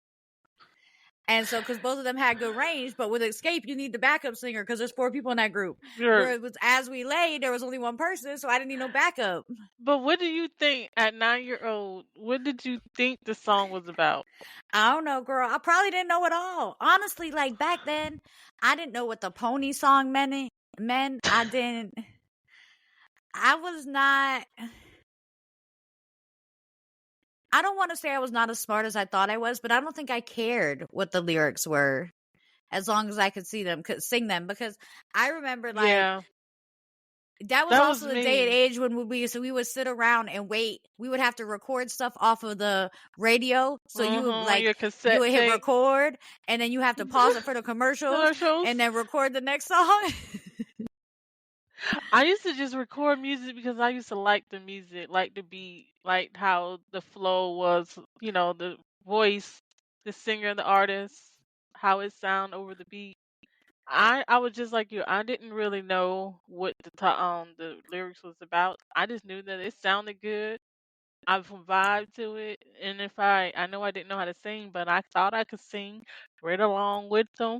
And so, because both of them had good range, but with "Escape," you need the backup singer because there's 4 people in that group. Sure. Whereas with "As We Lay," there was only one person, so I didn't need no backup. But what do you think at 9-year-old? What did you think the song was about? I don't know, girl. I probably didn't know at all. Honestly, like back then, I didn't know what the pony song meant. I didn't. I was not. I don't want to say I was not as smart as I thought I was, but I don't think I cared what the lyrics were as long as I could sing them. Because I remember, like, Yeah, that was that was also the day and me. age when we would sit around and wait. We would have to record stuff off of the radio. So Your you cassette would hit tape record, and then you have to pause it for the commercials commercials. and then record the next song. I used to just record music because I used to like the music, like the beat, like how the flow was, the voice, the singer, the artist, how it sound over the beat. I was just like you. I didn't really know what the lyrics was about. I just knew that it sounded good. I vibe to it, and if I know I didn't know how to sing, but I thought I could sing right along with them.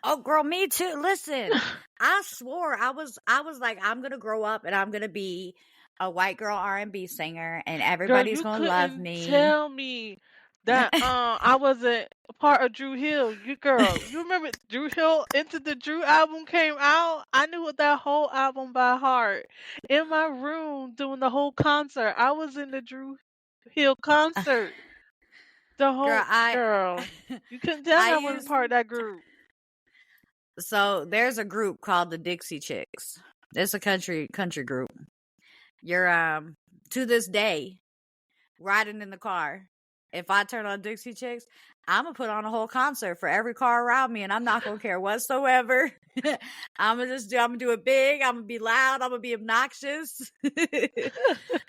Oh, girl, me too. Listen, I swore I was like, I'm gonna grow up and I'm gonna be a white girl R&B singer, and Girl, everybody's you gonna love couldn't me. tell me that I wasn't a part of Drew Hill. You remember Drew Hill Into the Drew album came out? I knew that whole album by heart. In my room doing the whole concert. I was in the Drew Hill concert. The Girl, whole girl. You couldn't tell I me I wasn't used part of that group. so there's a group called the Dixie Chicks. It's a country group. You're to this day riding in the car. If I turn on Dixie Chicks, I'm gonna put on a whole concert for every car around me, and I'm not gonna care whatsoever. I'm gonna do it big. I'm gonna be loud. I'm gonna be obnoxious. I'm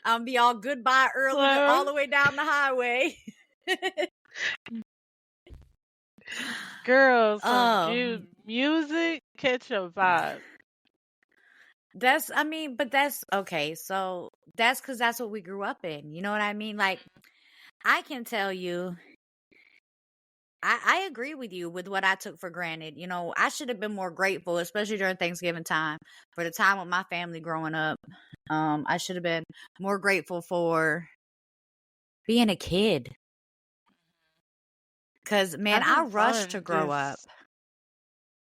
gonna be all goodbye early all Well, the way down the highway. girl, some Oh, music, catch a vibe. but that's okay. So that's because that's what we grew up in. You know what I mean? Like, I can tell you, I agree with you with what I took for granted. I should have been more grateful, especially during Thanksgiving time, for the time with my family growing up. I should have been more grateful for being a kid. Because, man, I Having rushed to fun, grow up.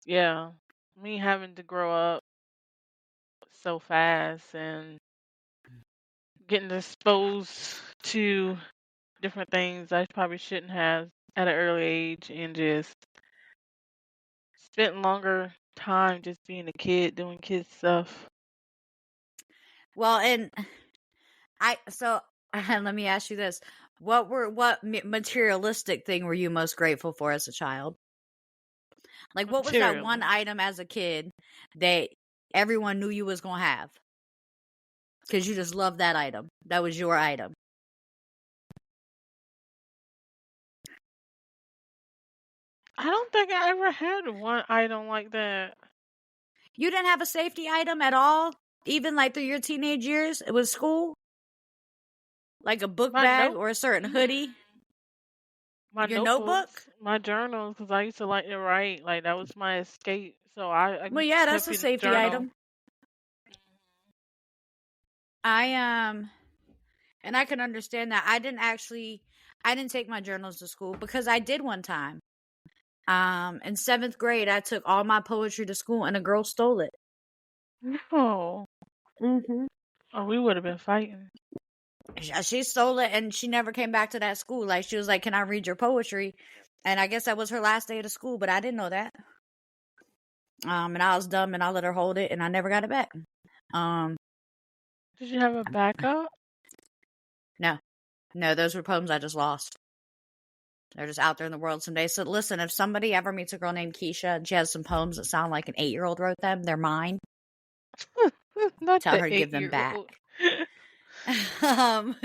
yeah. Me having to grow up so fast and getting exposed to different things I probably shouldn't have at an early age, and just spent longer time just being a kid, doing kid stuff. Well, and let me ask you this. What materialistic thing were you most grateful for as a child? Like, what was that one Material. item as a kid that everyone knew you was going to have? Because you just loved that item. That was your item. I don't think I ever had one item like that. You didn't have a safety item at all? Even like through your teenage years? It was school? Like a book My bag note, or a certain hoodie? my Your notebook? notebooks, my journals, because I used to like to write. Like that was my escape. So I Well, yeah, that's kept a in a safety journal. item. I and I can understand that. I didn't take my journals to school because I did one time. In 7th grade, I took all my poetry to school and a girl stole it. No. Mm-hmm. Oh, we would have been fighting. She stole it and she never came back to that school. Like, she was like, "Can I read your poetry?" And I guess that was her last day of school, but I didn't know that. And I was dumb and I let her hold it and I never got it back. Did you have a backup? No, those were poems I just lost. They're just out there in the world someday. So listen, if somebody ever meets a girl named Keisha and she has some poems that sound like an 8-year-old wrote them, they're mine. Not Tell the her to give them back. 8-year-old.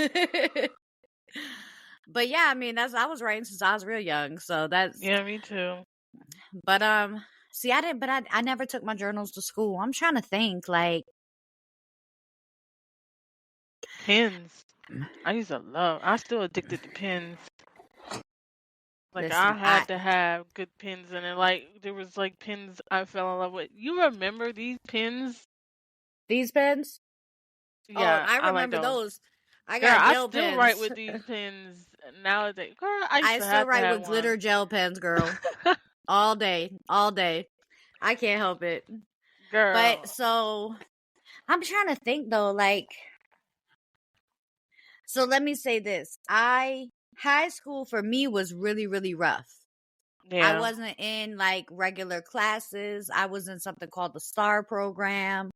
But yeah, I mean, I was writing since I was real young, so that's. Yeah, me too. But see, I never took my journals to school. I'm trying to think, like, Pens. I still addicted to pens. Like I listen, had to have good pens in it. Like there was like pens I fell in love with. You remember these pens? these pens. Oh, Yeah, I I like remember those. those. I Girl, got I gel still write pens. with these pens nowadays. Girl, I used I to still have to write have with glitter one. gel pens, girl. All day, all day. I can't help it. Girl. But so I'm trying to think though, like, so let me say this. High school for me was really, really rough. I Yeah. wasn't in like regular classes. I was in something called the STAR program,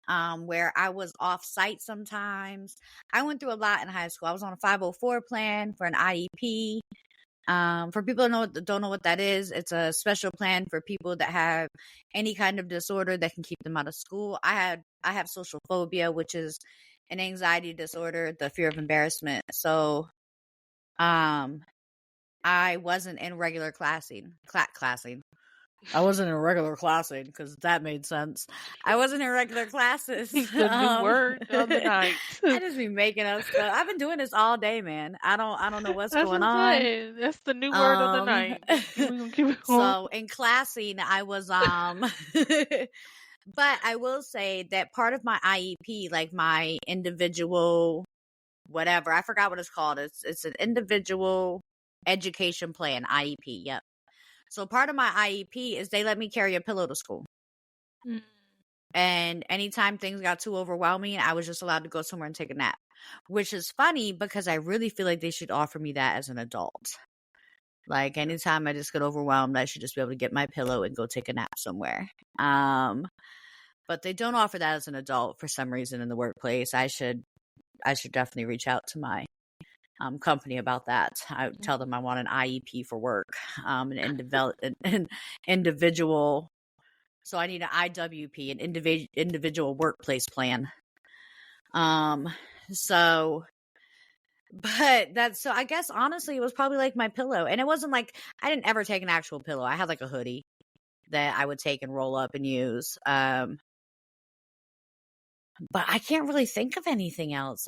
where I was off site sometimes. I went through a lot in high school. I was on a 504 plan for an IEP. For people who don't know what that is, it's a special plan for people that have any kind of disorder that can keep them out of school. I have social phobia, which is an anxiety disorder, the fear of embarrassment. So, I wasn't in regular classing. I wasn't in regular classing because that made sense. I wasn't in regular classes. It's the new word of the night. I just be making up stuff. I've been doing this all day, man. I don't know what's That's going what I'm on. saying. That's the new word of the night. We're gonna keep it going. So in classing, I was but I will say that part of my IEP, like my individual whatever, I forgot what it's called. It's an individual education plan, IEP. Yep. So part of my IEP is they let me carry a pillow to school. Mm. And anytime things got too overwhelming, I was just allowed to go somewhere and take a nap. Which is funny because I really feel like they should offer me that as an adult. Like anytime I just get overwhelmed, I should just be able to get my pillow and go take a nap somewhere. But they don't offer that as an adult for some reason in the workplace. I should definitely reach out to my company about that. I would tell them I want an IEP for work, an individual. So I need an IWP, an individual workplace plan. So, but that's so. I guess honestly, it was probably like my pillow, and it wasn't like I didn't ever take an actual pillow. I had like a hoodie that I would take and roll up and use. But I can't really think of anything else.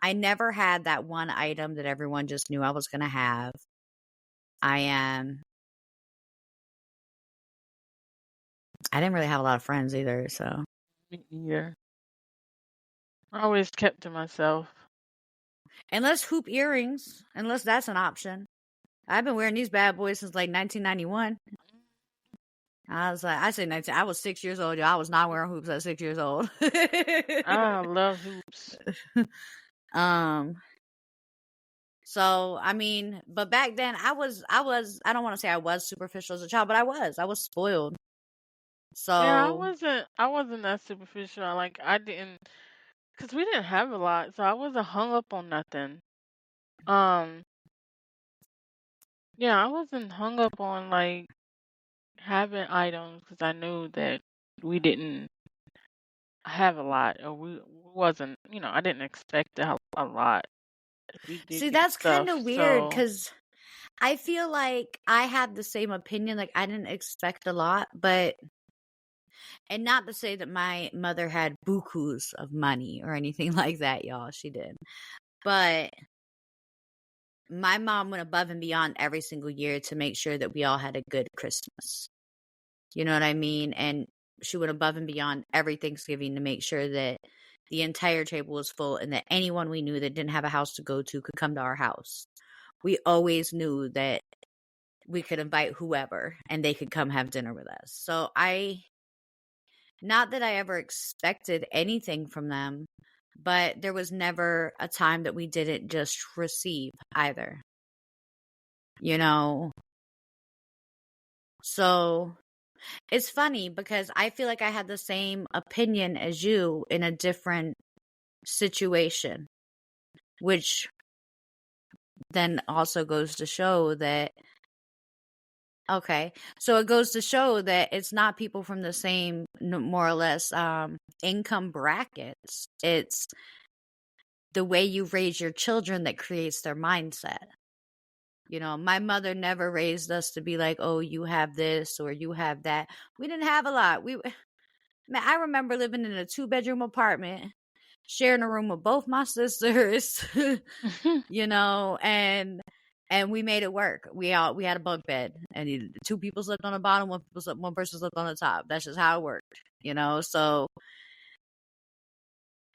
I never had that one item that everyone just knew I was going to have. I didn't really have a lot of friends either, so. Me either. I always kept to myself. Unless hoop earrings, unless that's an option. I've been wearing these bad boys since like 1991. I was 6 years old. I was not wearing hoops at 6 years old. I love hoops. So, I mean, but back then I don't want to say I was superficial as a child, but I was spoiled. So, Yeah, I wasn't that superficial. Like I didn't, cause we didn't have a lot, so I wasn't hung up on nothing. Um, yeah, I wasn't hung up on like having items because I knew that we didn't have a lot, or we wasn't. I didn't expect to have a lot. We did see, get that's kind stuff, of weird so because I feel like I had the same opinion. Like, I didn't expect a lot, and not to say that my mother had bukus of money or anything like that, y'all. She did. But my mom went above and beyond every single year to make sure that we all had a good Christmas. You know what I mean? And she went above and beyond every Thanksgiving to make sure that the entire table was full and that anyone we knew that didn't have a house to go to could come to our house. We always knew that we could invite whoever and they could come have dinner with us. So not that I ever expected anything from them, but there was never a time that we didn't just receive either. You know? So it's funny because I feel like I had the same opinion as you in a different situation, which then also goes to show that, okay, so it goes to show that it's not people from the same, more or less, income brackets. It's the way you raise your children that creates their mindset. You know, my mother never raised us to be like, oh, you have this or you have that. We didn't have a lot. Man, I remember living in a 2-bedroom apartment, sharing a room with both my sisters, you know, and we made it work. We had a bunk bed, and 2 people slept on the bottom, one person slept on the top. That's just how it worked, you know. So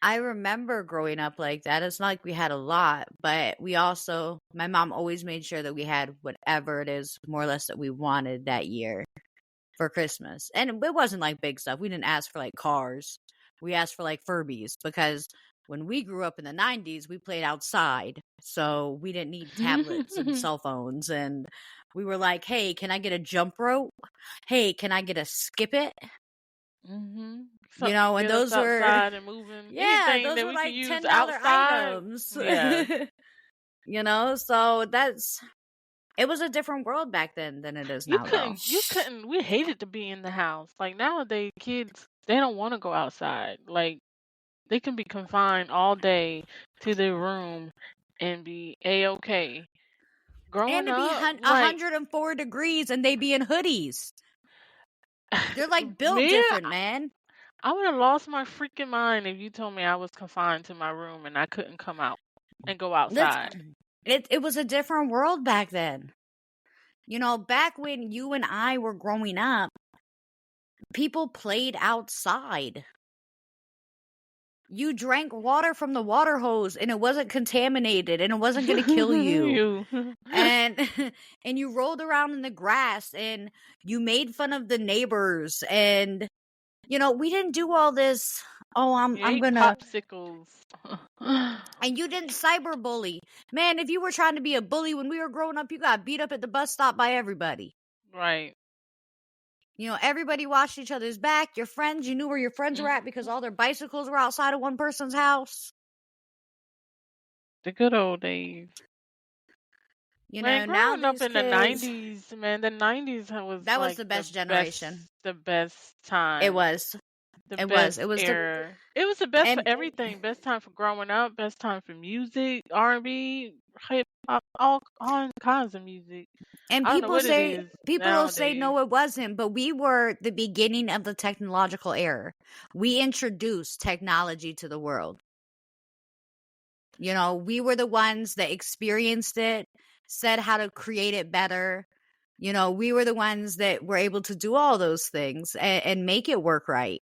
I remember growing up like that. It's not like we had a lot, but my mom always made sure that we had whatever it is, more or less, that we wanted that year for Christmas. And it wasn't like big stuff. We didn't ask for like cars. We asked for like Furbies because when we grew up in the 90s, we played outside. So we didn't need tablets and cell phones. And we were like, hey, can I get a jump rope? Hey, can I get a skip it? So, You know, and get us those were, outside and moving. yeah, Anything those that were we could like use $10 outside. items. Yeah. You know, so it was a different world back then than it is now, though. We hated to be in the house. Like nowadays kids, they don't want to go outside. Like they can be confined all day to their room and be A-okay. And Growing to be up, like 104 degrees and they be in hoodies. They're like built me, different, man. I would have lost my freaking mind if you told me I was confined to my room and I couldn't come out and go outside. It was a different world back then. You know, back when you and I were growing up, people played outside. You drank water from the water hose and it wasn't contaminated and it wasn't going to kill you. and and you rolled around in the grass and you made fun of the neighbors, and you know, we didn't do all this, oh, I'm going to popsicles. And you didn't cyberbully. Man, if you were trying to be a bully when we were growing up, you got beat up at the bus stop by everybody. Right. You know, everybody watched each other's back. Your friends, you knew where your friends were at because all their bicycles were outside of one person's house. The good old days. You Man, know, now growing up these in the kids, 90s, man, the 90s was that was like the best generation. The best time. It was. It was era. It was the best for everything. Best time for growing up. Best time for music, R&B, hip hop, all kinds of music. And people will say no, it wasn't. But we were the beginning of the technological era. We introduced technology to the world. You know, we were the ones that experienced it, said how to create it better. You know, we were the ones that were able to do all those things and make it work right.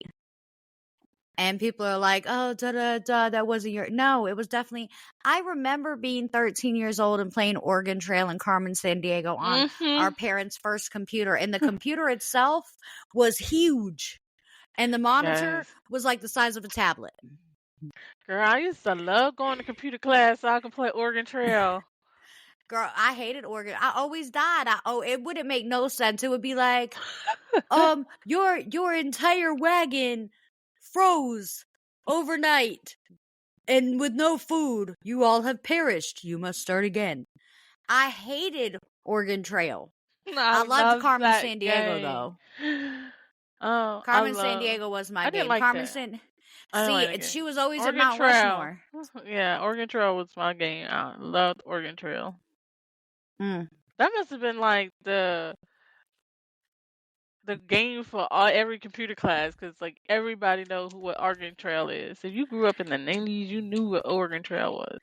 And people are like, oh, that wasn't no, it was definitely, I remember being 13 years old and playing Oregon Trail in Carmen, San Diego on our parents' first computer. And the computer itself was huge. And the monitor was like the size of a tablet. Girl, I used to love going to computer class so I could play Oregon Trail. Girl, I hated Oregon. I always died. It wouldn't make no sense. It would be like, your entire wagon froze overnight and with no food. You all have perished. You must start again. I hated Oregon Trail. I loved Carmen, San Diego, though. Oh, Carmen, San Diego was my game. Like Carmen, she was always at Mount Rushmore. Yeah, Oregon Trail was my game. I loved Oregon Trail. That must have been like the game for every computer class, because like everybody know what Oregon Trail is. If you grew up in the 90s, you knew what Oregon Trail was.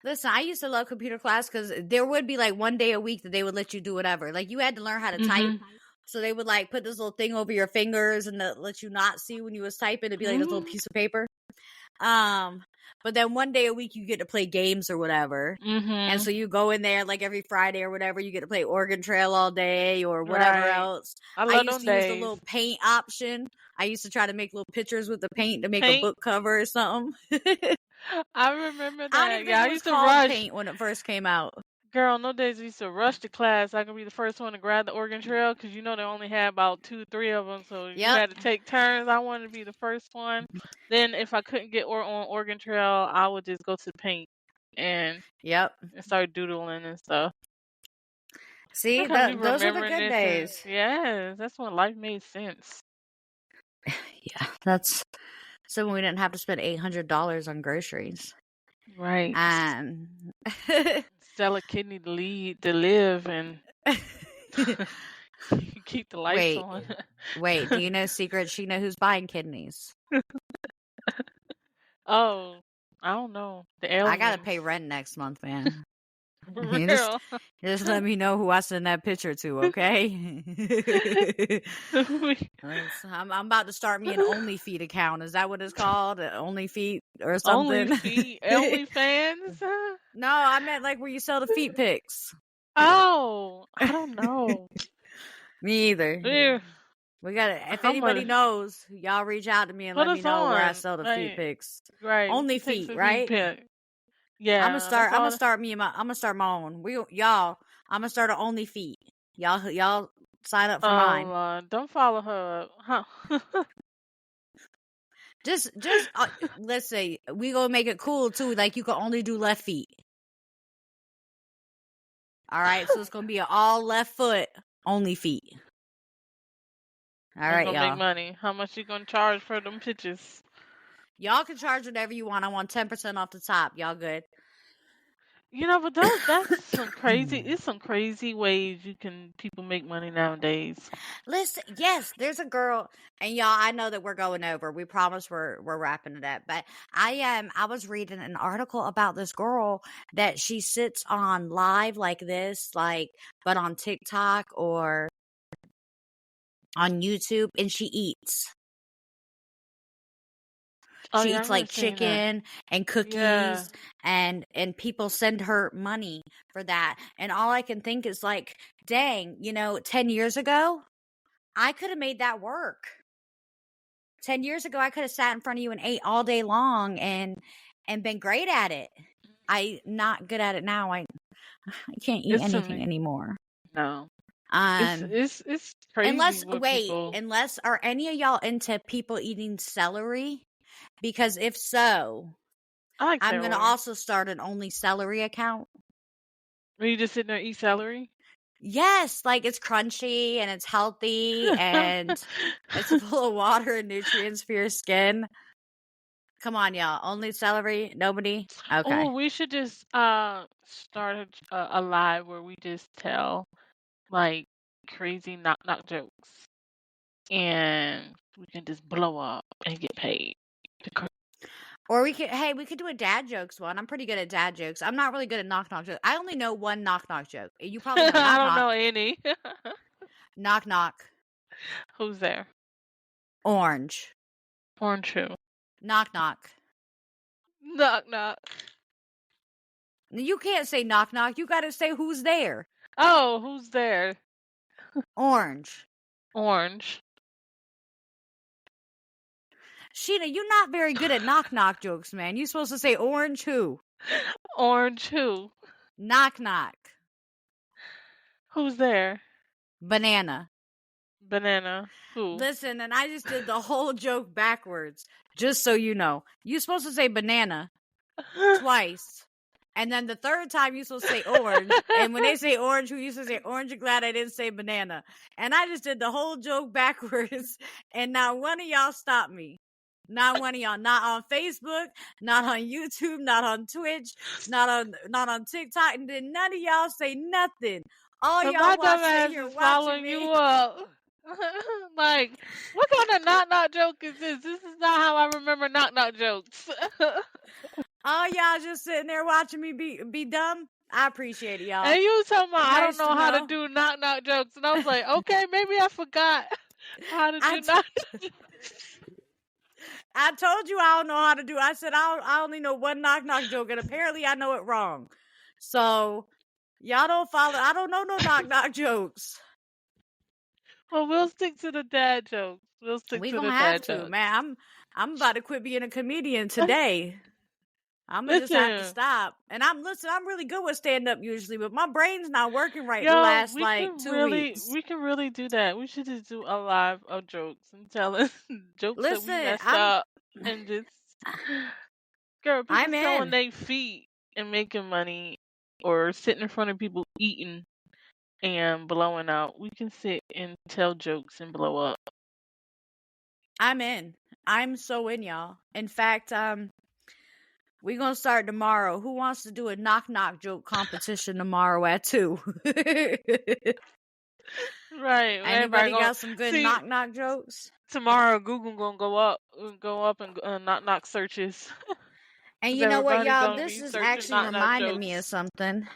Listen, I used to love computer class because there would be like one day a week that they would let you do whatever. Like you had to learn how to type. So they would like put this little thing over your fingers and let you not see when you was typing. It'd be like this little piece of paper. But then one day a week you get to play games or whatever. And so you go in there like every Friday or whatever, you get to play Oregon Trail all day or whatever else. I used to use the little paint option. I used to try to make little pictures with the paint to make a book cover or something. I remember that. I don't even think it was called rush paint when it first came out. Girl, no days I used to rush to class. I could be the first one to grab the Oregon Trail because they only had about 2, 3 of them, so you had to take turns. I wanted to be the first one. Then if I couldn't get on Oregon Trail, I would just go to the paint and start doodling and stuff. See, those are the good days. Yes, that's when life made sense. Yeah, that's so when we didn't have to spend $800 on groceries. Right. Sell a kidney to live and keep the lights on. Wait, do you know secret? She know who's buying kidneys. Oh, I don't know. I gotta pay rent next month, man. For real. Just let me know who I send that picture to, okay? I'm about to start me an OnlyFeed account. Is that what it's called? OnlyFeed or something? OnlyFans? No, I meant like where you sell the feet pics. Oh, I don't know. Me either. Yeah. We got to, if anybody knows, y'all reach out to me and let me know where I sell the feet pics. Right. OnlyFeed, right? Yeah. I'm gonna start my own. I'm gonna start an OnlyFeed. Y'all sign up for mine. Don't follow her. Huh. Just let's say we gonna make it cool too. Like you can only do left feet. All right, so it's gonna be an all left foot only feet. All right, y'all. Make money. How much you gonna charge for them pictures? Y'all can charge whatever you want. I want 10% off the top. Y'all good? But that's some crazy. It's some crazy ways people make money nowadays. Listen, yes, there's a girl, and y'all, I know that we're going over. We promise we're wrapping it up, but I was reading an article about this girl that she sits on live like this, but on TikTok or on YouTube, and she eats. She eats like chicken and cookies, and people send her money for that. And all I can think is like, dang, 10 years ago, I could have made that work. 10 years ago, I could have sat in front of you and ate all day long and been great at it. I'm not good at it now. I can't eat anything anymore. No. It's crazy. Unless are any of y'all into people eating celery? Because if so, I'm going to also start an only celery account. Where you just sit there and eat celery? Yes, like it's crunchy and it's healthy and it's full of water and nutrients for your skin. Come on, y'all. Only celery? Nobody? Okay. Oh, we should just start a live where we just tell like crazy knock jokes. And we can just blow up and get paid. Or we could do a dad jokes one. I'm pretty good at dad jokes. I'm not really good at knock jokes. I only know one knock joke. You probably know knock I don't know any. Knock. Who's there? Orange. Orange who? Knock. Knock. You can't say knock. You got to say who's there. Oh, who's there? Orange. Sheena, you're not very good at knock jokes, man. You're supposed to say orange who? Orange who? Knock. Who's there? Banana who? Listen, and I just did the whole joke backwards, just so you know. You're supposed to say banana twice. And then the third time you're supposed to say orange. And when they say orange, who used to say orange, you're glad I didn't say banana. And I just did the whole joke backwards. And not one of y'all stopped me. Not one of y'all. Not on Facebook, not on YouTube, not on Twitch, not on TikTok. And then none of y'all say nothing. All But y'all my while dumb sitting ass here is watching following you me. up. Like, what kind of knock knock joke is this? This is not how I remember knock knock jokes. All y'all just sitting there watching me be dumb. I appreciate it, y'all. And you was talking about I don't Nice know to how to know. do knock knock jokes, and I was like, okay, maybe I forgot how to I do t- knock. I told you I don't know how to do. I said I only know one knock knock joke, and apparently I know it wrong. So y'all don't follow. I don't know no knock knock jokes. Well, we'll stick to the dad jokes. We'll stick We to gonna the have dad to, jokes. man. I'm about to quit being a comedian today. I'm gonna just have to Listen, stop. And I'm really good with stand up usually, but my brain's not working right the yo, last like 2 weeks. we can really do that. We should just do a live of jokes and tell us jokes that we Listen, messed up and just girl, people I'm selling in. their feet and making money or sitting in front of people eating and blowing out. We can sit and tell jokes and blow up. I'm in. I'm so in, y'all. In fact, we gonna start tomorrow. Who wants to do a knock knock joke competition tomorrow at 2? Right. Everybody Anybody going got some good see knock knock jokes? tomorrow Google gonna go up and knock knock searches. And 'Cause you know what, everybody's y'all? gonna This be is searching actually knock knock reminding me of jokes. something.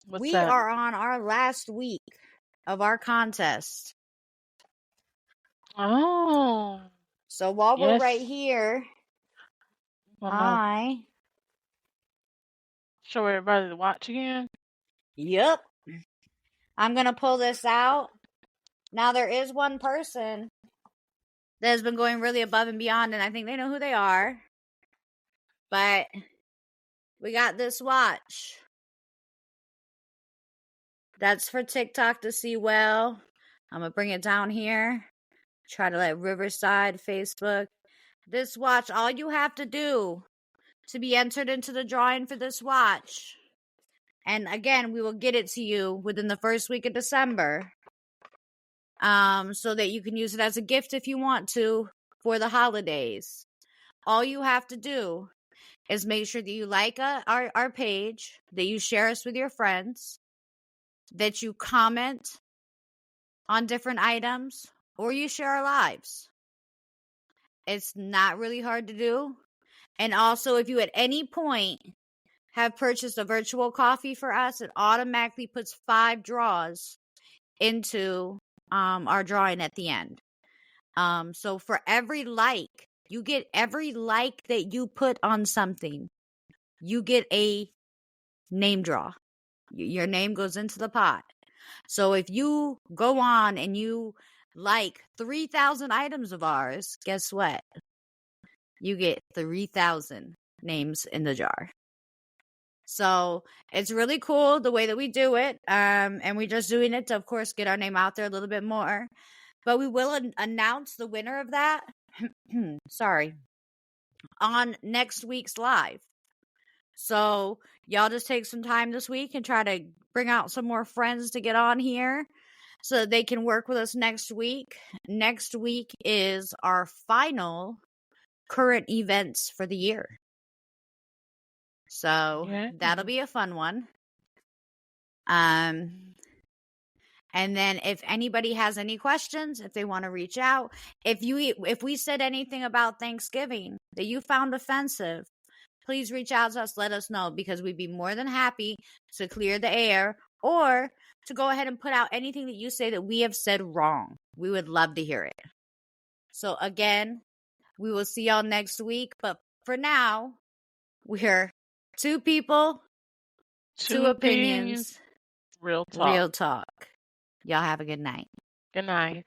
What's We that? are on our last week of our contest. Oh. So while we're Yes. right here, Mama. Show everybody to watch again. Yep. I'm going to pull this out. Now, there is one person that has been going really above and beyond, and I think they know who they are. But we got this watch. That's for TikTok to see well. I'm going to bring it down here. Try to let Riverside, Facebook. This watch, all you have to do to be entered into the drawing for this watch, and again, we will get it to you within the first week of December, so that you can use it as a gift if you want to for the holidays. All you have to do is make sure that you like our page, that you share us with your friends, that you comment on different items, or you share our lives. It's not really hard to do. And also, if you at any point have purchased a virtual coffee for us, it automatically puts 5 draws into our drawing at the end. So for every like, you get every like that you put on something, you get a name draw. Your name goes into the pot. So if you go on and you like 3,000 items of ours, guess what? You get 3,000 names in the jar. So it's really cool the way that we do it. And we're just doing it to, of course, get our name out there a little bit more. But we will announce the winner of that, sorry, on next week's live. So y'all just take some time this week and try to bring out some more friends to get on here so that they can work with us next week. Next week is our final current events for the year. So that'll be a fun one. And then if anybody has any questions, if they want to reach out, if we said anything about Thanksgiving that you found offensive, please reach out to us, let us know, because we'd be more than happy to clear the air or to go ahead and put out anything that you say that we have said wrong. We would love to hear it. So again, we will see y'all next week. But for now, we're 2 people, 2 opinions, Real talk. real talk. Y'all have a good night. Good night.